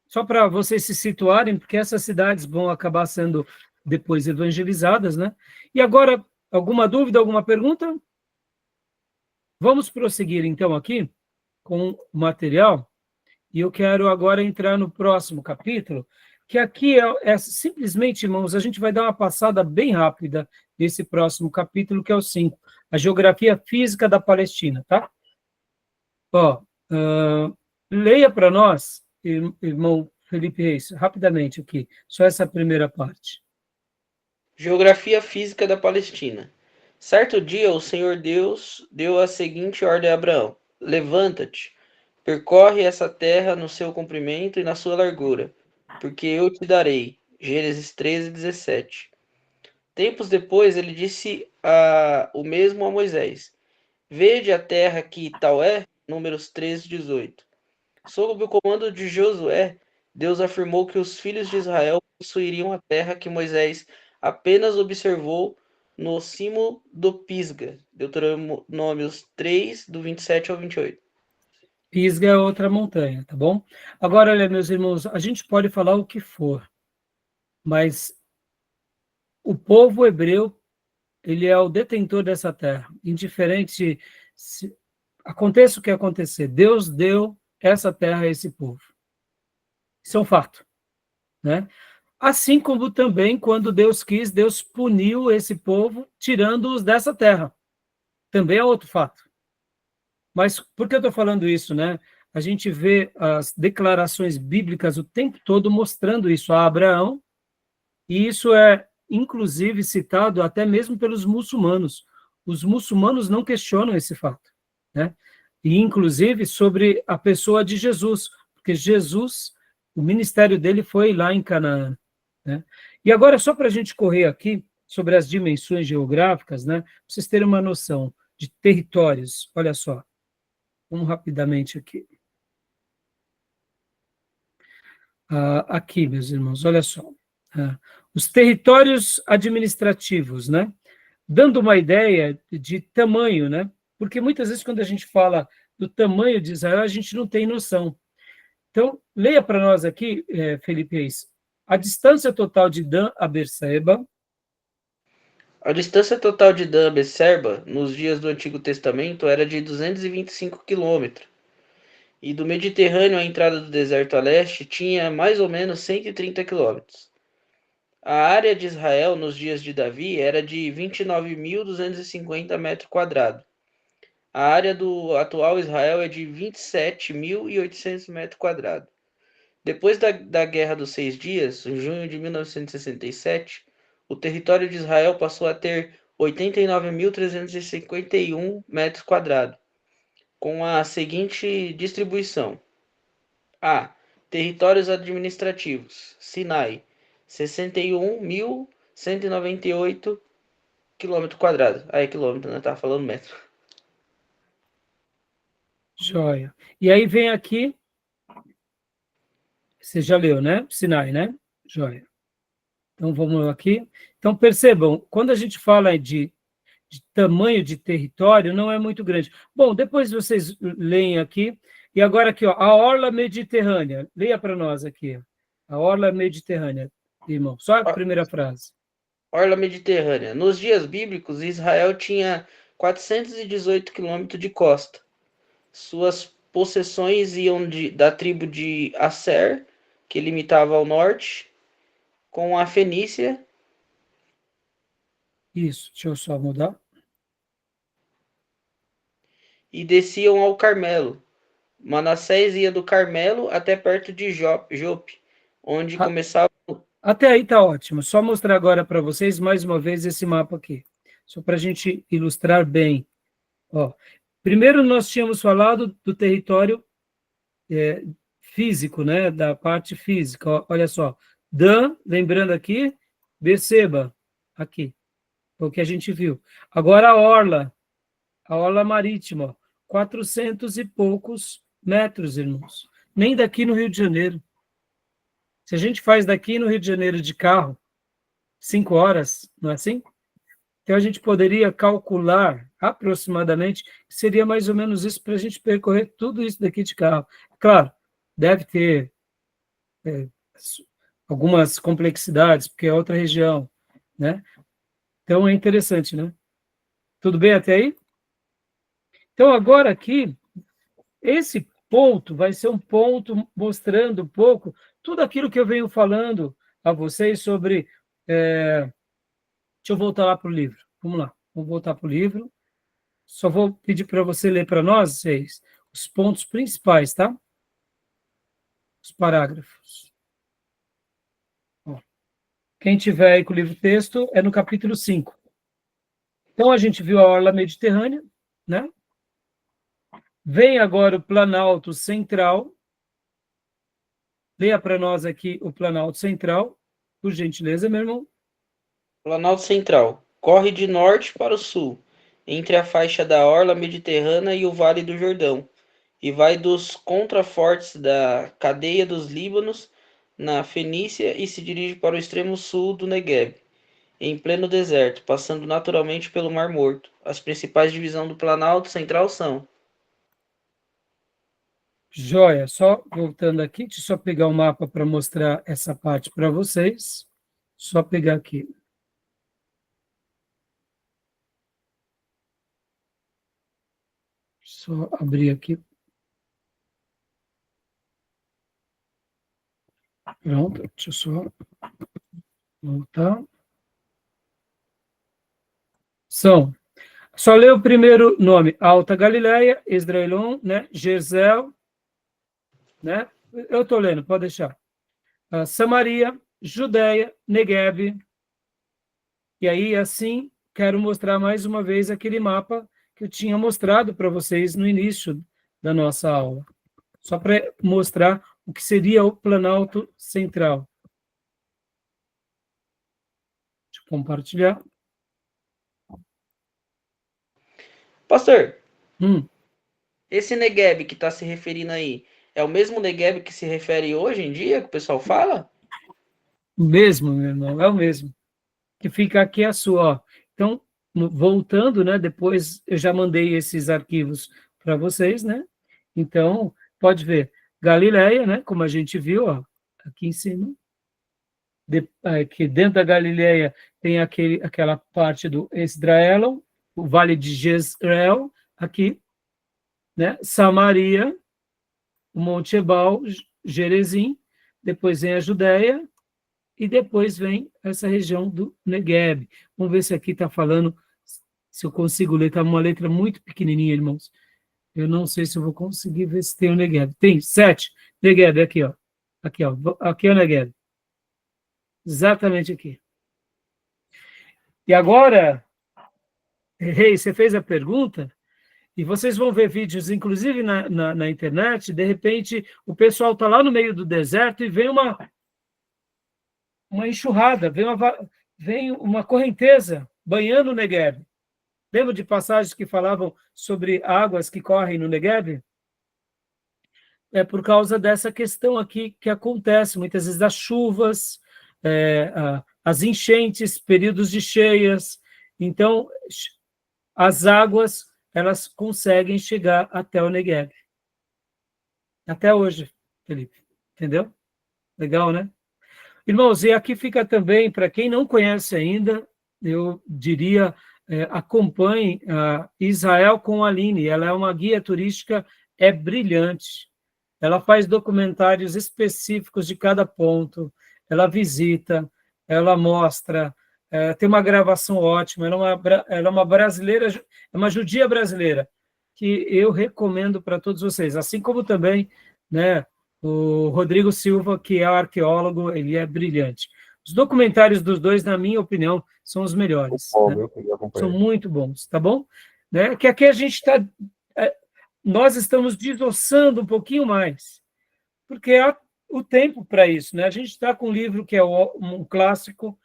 Só para vocês se situarem, porque essas cidades vão acabar sendo depois evangelizadas, né? E agora, alguma dúvida, alguma pergunta? Vamos prosseguir, então, aqui com o material, e eu quero agora entrar no próximo capítulo, que aqui é simplesmente, irmãos, a gente vai dar uma passada bem rápida nesse próximo capítulo, que é o 5, a geografia física da Palestina, tá? Ó, leia para nós, irmão Felipe Reis, rapidamente aqui, só essa primeira parte. Geografia física da Palestina. Certo dia, o Senhor Deus deu a seguinte ordem a Abraão: levanta-te, percorre essa terra no seu comprimento e na sua largura, porque eu te darei. Gênesis 13, 17. Tempos depois, ele disse o mesmo a Moisés: vede a terra que tal é? Números 13, 18. Sob o comando de Josué, Deus afirmou que os filhos de Israel possuiriam a terra que Moisés apenas observou no cimo do Pisga. Deuteronômios 3, do 27 ao 28. Pisga é outra montanha, tá bom? Agora, olha, meus irmãos, a gente pode falar o que for, mas o povo hebreu, ele é o detentor dessa terra, indiferente se aconteça o que acontecer, Deus deu essa terra a esse povo. Isso é um fato, né? Assim como também, quando Deus quis, Deus puniu esse povo, tirando-os dessa terra. Também é outro fato. Mas por que eu estou falando isso, né? A gente vê as declarações bíblicas o tempo todo mostrando isso a Abraão, e isso é, inclusive, citado até mesmo pelos muçulmanos. Os muçulmanos não questionam esse fato, né? E, inclusive, sobre a pessoa de Jesus, porque Jesus, o ministério dele foi lá em Canaã, né? E agora, só para a gente correr aqui sobre as dimensões geográficas, né? Para vocês terem uma noção de territórios, olha só. Vamos rapidamente aqui. Aqui, meus irmãos, olha só. Os territórios administrativos, né? Dando uma ideia de tamanho, né? Porque muitas vezes, quando a gente fala do tamanho de Israel, a gente não tem noção. Então, leia para nós aqui, Felipe Reis, a distância total de Dan a Berseba. A distância total de Dan a Berseba, nos dias do Antigo Testamento, era de 225 quilômetros. E do Mediterrâneo à entrada do deserto a leste tinha mais ou menos 130 quilômetros. A área de Israel nos dias de Davi era de 29.250 metros quadrados. A área do atual Israel é de 27.800 metros quadrados. Depois da Guerra dos 6 Dias, em junho de 1967, o território de Israel passou a ter 89.351 metros quadrados, com a seguinte distribuição: A. Territórios administrativos: Sinai, 61.198 quilômetro quadrado. Aí, quilômetro, né? Tava falando metro. Joia. E aí vem aqui, você já leu, né? Sinai, né? Joia. Então, vamos aqui. Então, percebam, quando a gente fala de tamanho de território, não é muito grande. Bom, depois vocês leem aqui. E agora aqui, ó, a orla mediterrânea. Leia para nós aqui. A orla mediterrânea, irmão. Só a primeira frase. Orla mediterrânea. Nos dias bíblicos, Israel tinha 418 quilômetros de costa. Suas possessões iam da tribo de Asser, que limitava ao norte, com a Fenícia. Isso, deixa eu só mudar. E desciam ao Carmelo. Manassés ia do Carmelo até perto de Jope, onde começava... Até aí tá ótimo. Só mostrar agora para vocês, mais uma vez, esse mapa aqui. Só para a gente ilustrar bem. Ó, primeiro, nós tínhamos falado do território físico, né? Da parte física. Ó, olha só. Dan, lembrando aqui, Berseba, aqui. Foi o que a gente viu. Agora a orla marítima, ó, 400 e poucos metros, irmãos. Nem daqui no Rio de Janeiro. Se a gente faz daqui no Rio de Janeiro de carro, 5 horas, não é assim? Então, a gente poderia calcular aproximadamente, seria mais ou menos isso para a gente percorrer tudo isso daqui de carro. Claro, deve ter algumas complexidades, porque é outra região, né? Então, é interessante, né? Tudo bem até aí? Então, agora aqui, esse ponto vai ser um ponto mostrando um pouco tudo aquilo que eu venho falando a vocês sobre... deixa eu voltar lá para o livro. Vamos lá, vamos voltar para o livro. Só vou pedir para você ler para nós, vocês, os pontos principais, tá? Os parágrafos. Ó, quem tiver aí com o livro-texto, é no capítulo 5. Então, a gente viu a orla mediterrânea, né? Vem agora o Planalto Central. Leia para nós aqui o Planalto Central, por gentileza, meu irmão. Planalto Central. Corre de norte para o sul, entre a faixa da orla mediterrânea e o Vale do Jordão, e vai dos contrafortes da cadeia dos Líbanos, na Fenícia, e se dirige para o extremo sul do Negueb, em pleno deserto, passando naturalmente pelo Mar Morto. As principais divisões do Planalto Central são... Joia, só voltando aqui, deixa eu só pegar o mapa para mostrar essa parte para vocês. Só pegar aqui. Só abrir aqui. Pronto, deixa eu só voltar. Só ler o primeiro nome, Alta Galileia, Esdraelon, né? Jezreel, né? Eu estou lendo, pode deixar. Samaria, Judéia, Negueb. E aí, assim, quero mostrar mais uma vez aquele mapa que eu tinha mostrado para vocês no início da nossa aula. Só para mostrar o que seria o Planalto Central. Deixa eu compartilhar. Pastor, Hum. esse Negueb que está se referindo aí, é o mesmo Negueb que se refere hoje em dia, que o pessoal fala? O mesmo, meu irmão, é o mesmo. Que fica aqui a sua, ó. Então, voltando, né, depois eu já mandei esses arquivos para vocês, né? Então, pode ver, Galileia, né, como a gente viu, ó, aqui em cima. Aqui dentro da Galileia tem aquela parte do Esdraelon, o Vale de Jezreel, aqui, né? Samaria, o Monte Ebal, Gerezim, depois vem a Judéia, e depois vem essa região do Negueb. Vamos ver se aqui está falando, se eu consigo ler, está uma letra muito pequenininha, irmãos. Eu não sei se eu vou conseguir ver se tem o Negueb. Tem 7, Negueb, aqui, ó. Aqui, ó. Aqui é o Negueb. Exatamente aqui. E agora, Rei, você fez a pergunta, e vocês vão ver vídeos, inclusive na internet, de repente o pessoal está lá no meio do deserto e vem uma enxurrada, vem uma correnteza banhando o Negueb. Lembra de passagens que falavam sobre águas que correm no Negueb? É por causa dessa questão aqui que acontece, muitas vezes das chuvas, as enchentes, períodos de cheias. Então, as águas, elas conseguem chegar até o Negueb. Até hoje, Felipe. Entendeu? Legal, né? Irmãos, e aqui fica também, para quem não conhece ainda, eu diria, acompanhe Israel com a Aline. Ela é uma guia turística, é brilhante. Ela faz documentários específicos de cada ponto, ela visita, ela mostra, tem uma gravação ótima, ela é uma brasileira, é uma judia brasileira, que eu recomendo para todos vocês, assim como também, né, o Rodrigo Silva, que é arqueólogo, ele é brilhante. Os documentários dos dois, na minha opinião, são os melhores. Bom, né? eu São muito bons, tá bom? Né? Que aqui a gente está... nós estamos desossando um pouquinho mais, porque há o tempo para isso. Né? A gente está com um livro que é um clássico,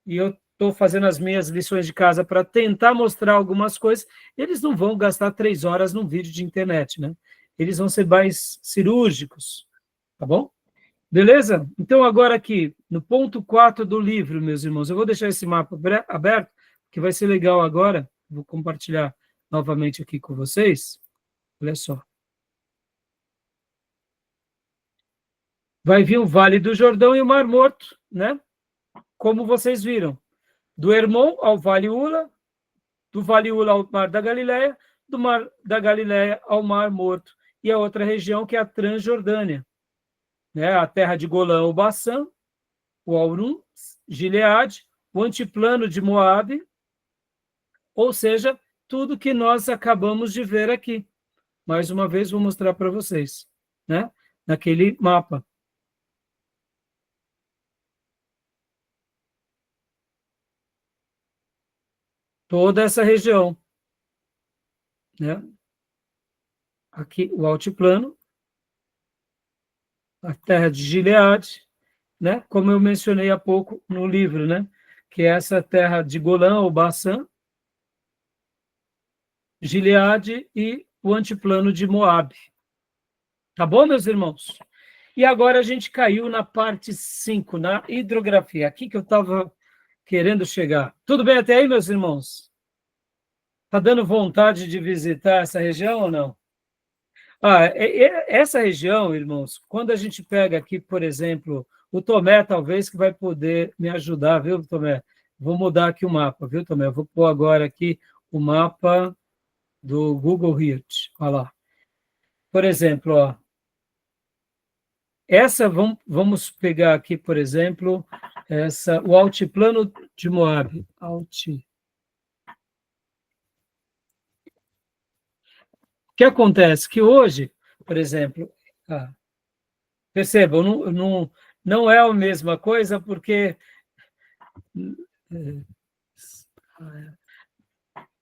e eu estou fazendo as minhas lições de casa para tentar mostrar algumas coisas. Eles não vão gastar 3 horas num vídeo de internet, né? Eles vão ser mais cirúrgicos, tá bom? Beleza? Então, agora aqui, no ponto 4 do livro, meus irmãos, eu vou deixar esse mapa aberto, que vai ser legal agora. Vou compartilhar novamente aqui com vocês. Olha só. Vai vir o Vale do Jordão e o Mar Morto, né? Como vocês viram. Do Hermon ao Vale Ula, do Vale Ula ao Mar da Galileia, do Mar da Galileia ao Mar Morto. E a outra região que é a Transjordânia, né? A terra de Golã, o Baçã, o Aurum, Gileade, o antiplano de Moabe, ou seja, tudo que nós acabamos de ver aqui. Mais uma vez, vou mostrar para vocês, né? Naquele mapa. Toda essa região, né? Aqui, o altiplano, a terra de Gileade, né? Como eu mencionei há pouco no livro, né? Que é essa terra de Golã, ou Baçã, Gileade e o antiplano de Moabe. Tá bom, meus irmãos? E agora a gente caiu na parte 5, na hidrografia. Aqui que eu estava querendo chegar. Tudo bem até aí, meus irmãos? Está dando vontade de visitar essa região ou não? Essa região, irmãos, quando a gente pega aqui, por exemplo, o Tomé, talvez, que vai poder me ajudar, viu, Tomé? Vou mudar aqui o mapa, viu, Tomé? Vou pôr agora aqui o mapa do Google Earth. Olha lá. Por exemplo, ó, vamos pegar aqui, por exemplo, o altiplano de Moabe. O que acontece? Que hoje, por exemplo, percebam, não é a mesma coisa, porque...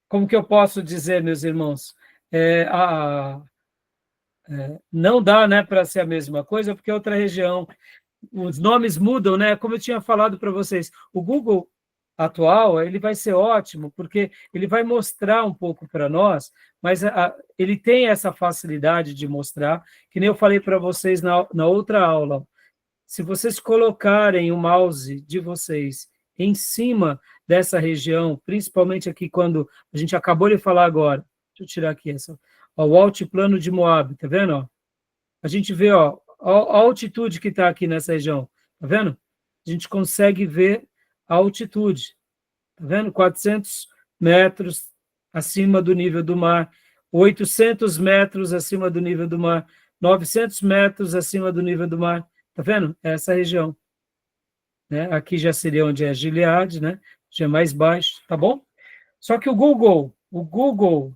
Como que eu posso dizer, meus irmãos? Não dá, né, para ser a mesma coisa, porque é outra região. Os nomes mudam, né? Como eu tinha falado para vocês, o Google atual, ele vai ser ótimo, porque ele vai mostrar um pouco para nós, mas ele tem essa facilidade de mostrar, que nem eu falei para vocês na outra aula. Se vocês colocarem o mouse de vocês em cima dessa região, principalmente aqui quando a gente acabou de falar agora, deixa eu tirar aqui o altiplano de Moabe, tá vendo? Ó? A gente vê a altitude que está aqui nessa região, tá vendo? A gente consegue ver a altitude, tá vendo? 400 metros acima do nível do mar, 800 metros acima do nível do mar, 900 metros acima do nível do mar, tá vendo? Essa região. Né? Aqui já seria onde é Gileade, né? Já é mais baixo, tá bom? Só que o Google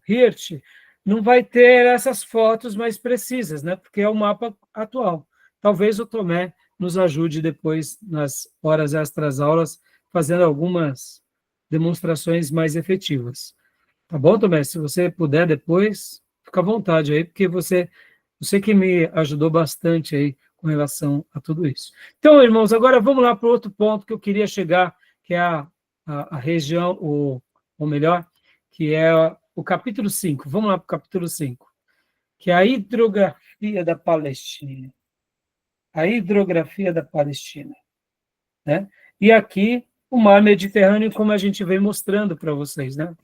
Earth não vai ter essas fotos mais precisas, né? Porque é o mapa atual. Talvez o Tomé nos ajude depois, nas horas extras aulas, fazendo algumas demonstrações mais efetivas. Tá bom, Tomé? Se você puder depois, fica à vontade aí, porque você que me ajudou bastante aí com relação a tudo isso. Então, irmãos, agora vamos lá para o outro ponto que eu queria chegar, que é a região, ou melhor, que é o capítulo 5. Vamos lá para o capítulo 5, que é a hidrografia da Palestina. A hidrografia da Palestina, né? E aqui, o mar Mediterrâneo, como a gente vem mostrando para vocês, né?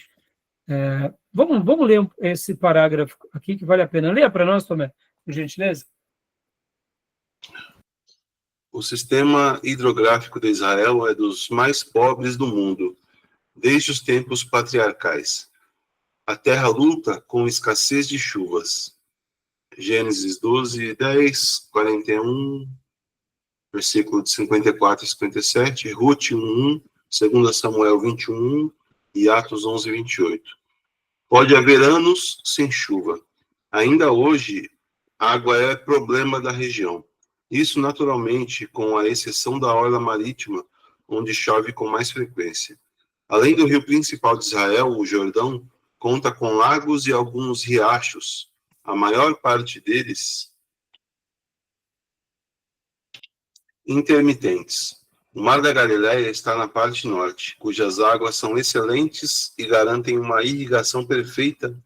Vamos ler esse parágrafo aqui, que vale a pena. Leia para nós, Tomé, por gentileza. O sistema hidrográfico de Israel é dos mais pobres do mundo, desde os tempos patriarcais. A terra luta com escassez de chuvas. Gênesis 12, 10, 41, versículo de 54 e 57, Ruth 1, 2 Samuel 21 e Atos 11, 28. Pode haver anos sem chuva. Ainda hoje, água é problema da região. Isso, naturalmente, com a exceção da orla marítima, onde chove com mais frequência. Além do rio principal de Israel, o Jordão, conta com lagos e alguns riachos. A maior parte deles intermitentes. O Mar da Galileia está na parte norte, cujas águas são excelentes e garantem uma irrigação perfeita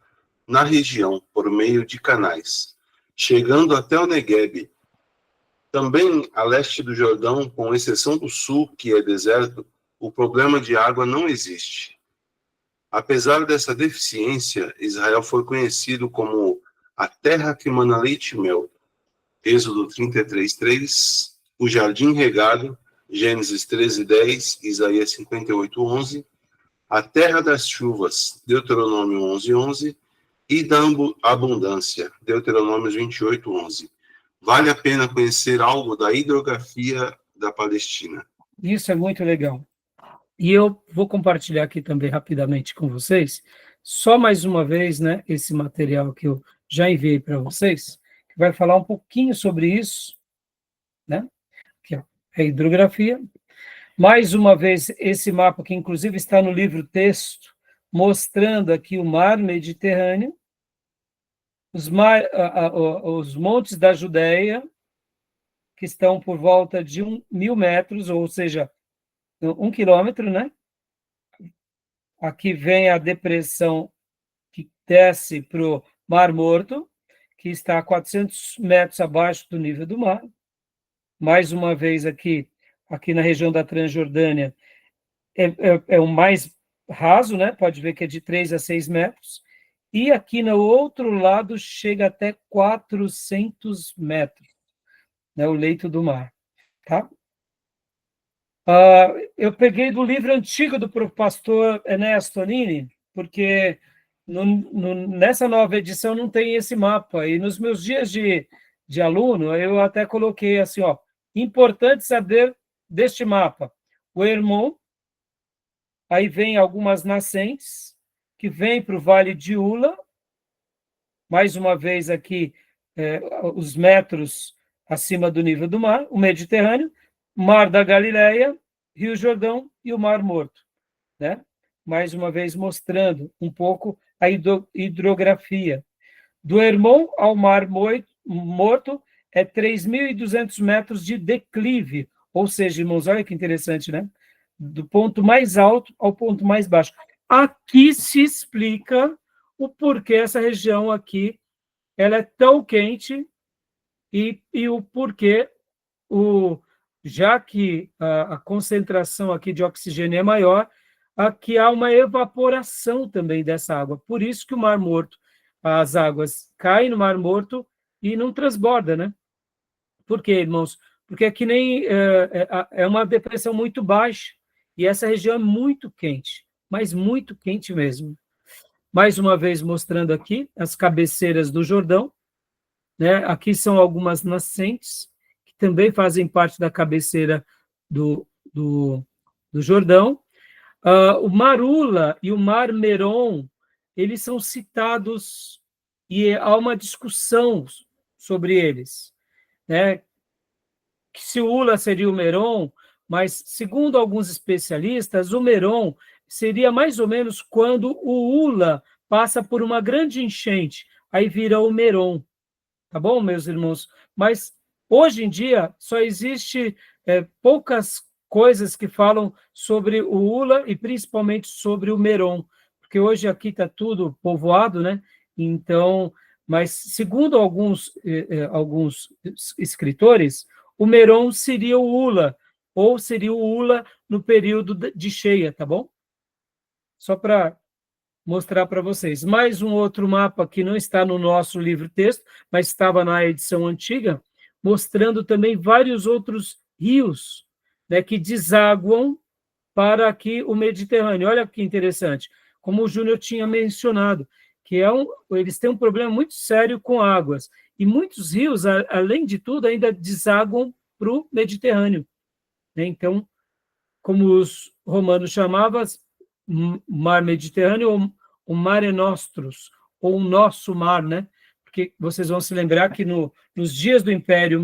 na região, por meio de canais, chegando até o Negueb. Também a leste do Jordão, com exceção do sul, que é deserto, o problema de água não existe. Apesar dessa deficiência, Israel foi conhecido como a terra que mana leite e mel. Êxodo 33:3, o jardim regado, Gênesis 13:10, Isaías 58:11, a terra das chuvas, Deuteronômio 11:11, e da abundância, Deuteronômio 28:11. Vale a pena conhecer algo da hidrografia da Palestina. Isso é muito legal. E eu vou compartilhar aqui também rapidamente com vocês, só mais uma vez, né, esse material que eu já enviei para vocês, que vai falar um pouquinho sobre isso, né? Aqui, ó, a hidrografia. Mais uma vez, esse mapa que inclusive está no livro texto, mostrando aqui o mar Mediterrâneo, os montes da Judéia, que estão por volta de 1.000 metros, ou seja, 1 quilômetro, né? Aqui vem a depressão que desce para o Mar Morto, que está a 400 metros abaixo do nível do mar. Mais uma vez aqui na região da Transjordânia, é o mais raso, né? Pode ver que é de 3 a 6 metros. E aqui no outro lado chega até 400 metros, né? O leito do mar, tá? Eu peguei do livro antigo do pastor Enéas Tonini, porque nessa nova edição não tem esse mapa. E nos meus dias de aluno, eu até coloquei assim, ó, importante saber deste mapa. O Hermon, aí vem algumas nascentes, que vem para o Vale de Ula, mais uma vez aqui, os metros acima do nível do mar, o Mediterrâneo, Mar da Galileia, Rio Jordão e o Mar Morto, né? Mais uma vez mostrando um pouco a hidrografia. Do Hermon ao Mar Morto é 3.200 metros de declive, ou seja, irmãos, olha que interessante, né? Do ponto mais alto ao ponto mais baixo. Aqui se explica o porquê essa região aqui ela é tão quente e o porquê, já que a concentração aqui de oxigênio é maior, aqui há uma evaporação também dessa água. Por isso que o Mar Morto, as águas caem no Mar Morto e não transborda, né? Por quê, irmãos? Porque aqui nem é uma depressão muito baixa e essa região é muito quente, mas muito quente mesmo. Mais uma vez mostrando aqui as cabeceiras do Jordão, né? Aqui são algumas nascentes que também fazem parte da cabeceira do Jordão. O Mar Ula e o Mar Meron, eles são citados e há uma discussão sobre eles, né? Que se o Ula seria o Meron, mas, segundo alguns especialistas, o Meron seria mais ou menos quando o Ula passa por uma grande enchente, aí vira o Meron, tá bom, meus irmãos? Mas, hoje em dia, só existe poucas coisas que falam sobre o Ula e principalmente sobre o Meron, porque hoje aqui está tudo povoado, né? Então, mas segundo alguns escritores, o Meron seria o Ula, ou seria o Ula no período de cheia, tá bom? Só para mostrar para vocês. Mais um outro mapa que não está no nosso livro-texto, mas estava na edição antiga, mostrando também vários outros rios, né, que desaguam para aqui o Mediterrâneo. Olha que interessante, como o Júnior tinha mencionado, que eles têm um problema muito sério com águas, e muitos rios, além de tudo, ainda desaguam para o Mediterrâneo, né? Então, como os romanos chamavam, mar Mediterrâneo, ou o Mare Nostrum, ou o nosso mar, né? Porque vocês vão se lembrar que nos dias do Império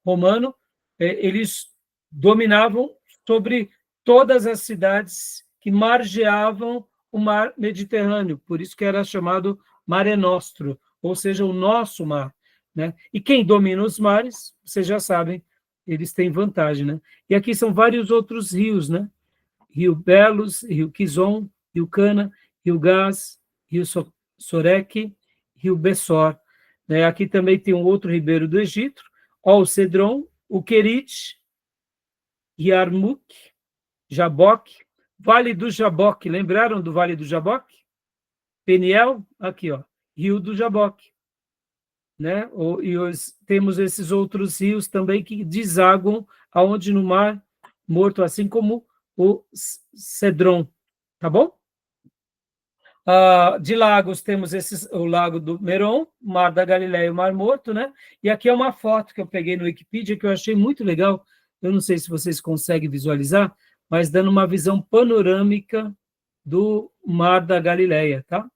Romano, eles dominavam sobre todas as cidades que margeavam o mar Mediterrâneo, por isso que era chamado Mare Nostrum, ou seja, o nosso mar, né? E quem domina os mares, vocês já sabem, eles têm vantagem, né? E aqui são vários outros rios, né? Rio Belos, Rio Quizon, Rio Cana, Rio Gás, Rio Sorek, Rio Bessor, né? Aqui também tem um outro ribeiro do Egito, o Cedron, o Querite, Yarmuk, Jaboque, Vale do Jaboque, lembraram do Vale do Jaboque? Peniel, aqui, ó, Rio do Jaboque, né? Temos esses outros rios também que desaguam aonde no Mar Morto, assim como o Cedron, tá bom? De lagos temos o Lago do Meron, o Mar da Galileia e o Mar Morto, né? E aqui é uma foto que eu peguei no Wikipedia que eu achei muito legal. Eu não sei se vocês conseguem visualizar, mas dando uma visão panorâmica do Mar da Galileia, tá?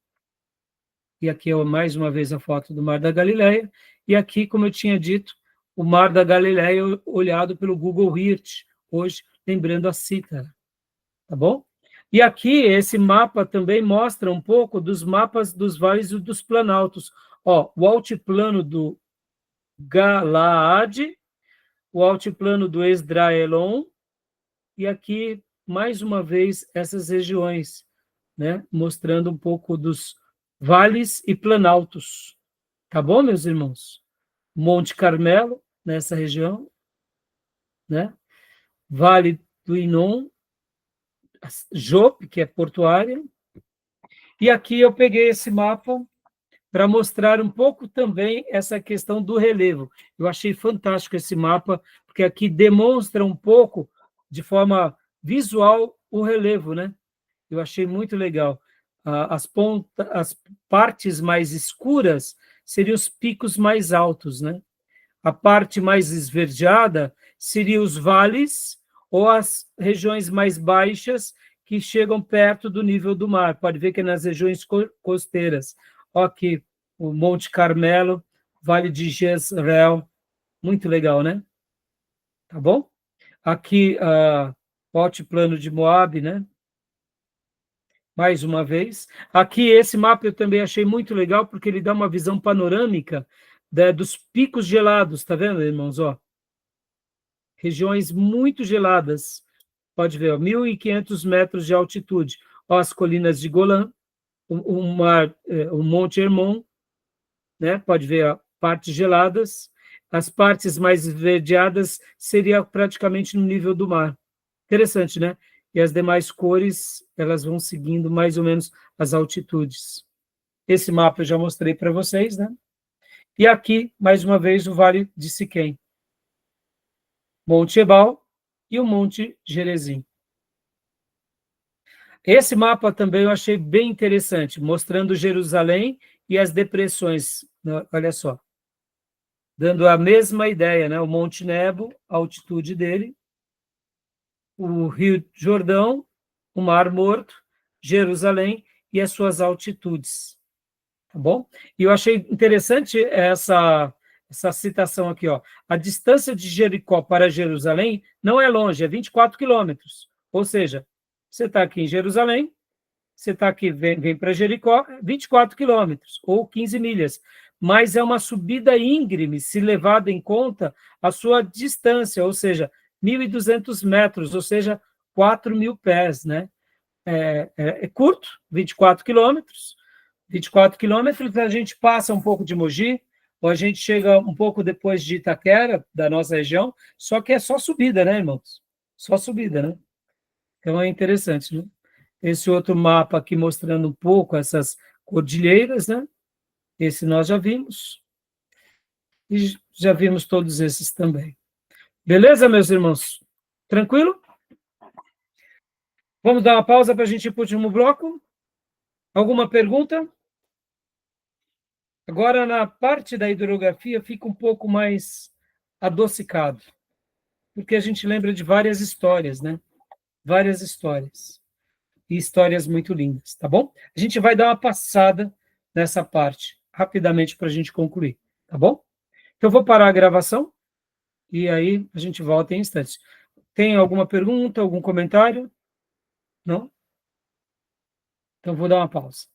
E aqui é mais uma vez a foto do Mar da Galileia. E aqui, como eu tinha dito, o Mar da Galileia olhado pelo Google Earth, hoje lembrando a Cítara, tá bom? E aqui, esse mapa também mostra um pouco dos mapas dos vales e dos planaltos. Ó, o altiplano do Galaad, o altiplano do Esdraelon, e aqui, mais uma vez, essas regiões, né? Mostrando um pouco dos vales e planaltos. Tá bom, meus irmãos? Monte Carmelo, nessa região, né? Vale do Inon, Jope, que é portuária. E aqui eu peguei esse mapa para mostrar um pouco também essa questão do relevo. Eu achei fantástico esse mapa, porque aqui demonstra um pouco, de forma visual, o relevo, né? Eu achei muito legal. As partes mais escuras seriam os picos mais altos, né? A parte mais esverdeada seriam os vales ou as regiões mais baixas que chegam perto do nível do mar. Pode ver que é nas regiões costeiras. Ó, aqui, o Monte Carmelo, Vale de Jezreel, muito legal, né? Tá bom? Aqui, o altiplano de Moabe, né? Mais uma vez. Aqui, esse mapa eu também achei muito legal, porque ele dá uma visão panorâmica dos picos gelados, tá vendo, irmãos? Ó, regiões muito geladas. Pode ver, ó, 1.500 metros de altitude. Ó, as colinas de Golã, o Monte Hermon, né? Pode ver, ó, partes geladas. As partes mais esverdeadas seriam praticamente no nível do mar. Interessante, né? E as demais cores, elas vão seguindo mais ou menos as altitudes. Esse mapa eu já mostrei para vocês, né? E aqui, mais uma vez, o Vale de Siquém. Monte Ebal e o Monte Gerezim. Esse mapa também eu achei bem interessante, mostrando Jerusalém e as depressões. Olha só. Dando a mesma ideia, né? O Monte Nebo, a altitude dele, o Rio Jordão, o Mar Morto, Jerusalém e as suas altitudes. Tá bom? E eu achei interessante essa citação aqui, ó. A distância de Jericó para Jerusalém não é longe, é 24 quilômetros. Ou seja, você está aqui em Jerusalém, você está aqui, vem para Jericó, 24 quilômetros, ou 15 milhas. Mas é uma subida íngreme, se levado em conta a sua distância, ou seja, 1.200 metros, ou seja, 4.000 pés, né? é curto, 24 quilômetros. 24 quilômetros, a gente passa um pouco de Mogi, ou a gente chega um pouco depois de Itaquera, da nossa região, só que é só subida, né, irmãos? Só subida, né? Então é interessante, né? Esse outro mapa aqui mostrando um pouco essas cordilheiras, né? Esse nós já vimos. E já vimos todos esses também. Beleza, meus irmãos? Tranquilo? Vamos dar uma pausa para a gente ir para o último bloco? Alguma pergunta? Agora, na parte da hidrografia, fica um pouco mais adocicado, porque a gente lembra de várias histórias, né? Várias histórias. E histórias muito lindas, tá bom? A gente vai dar uma passada nessa parte, rapidamente, para a gente concluir, tá bom? Então, eu vou parar a gravação, e aí a gente volta em instantes. Tem alguma pergunta, algum comentário? Não? Então, vou dar uma pausa.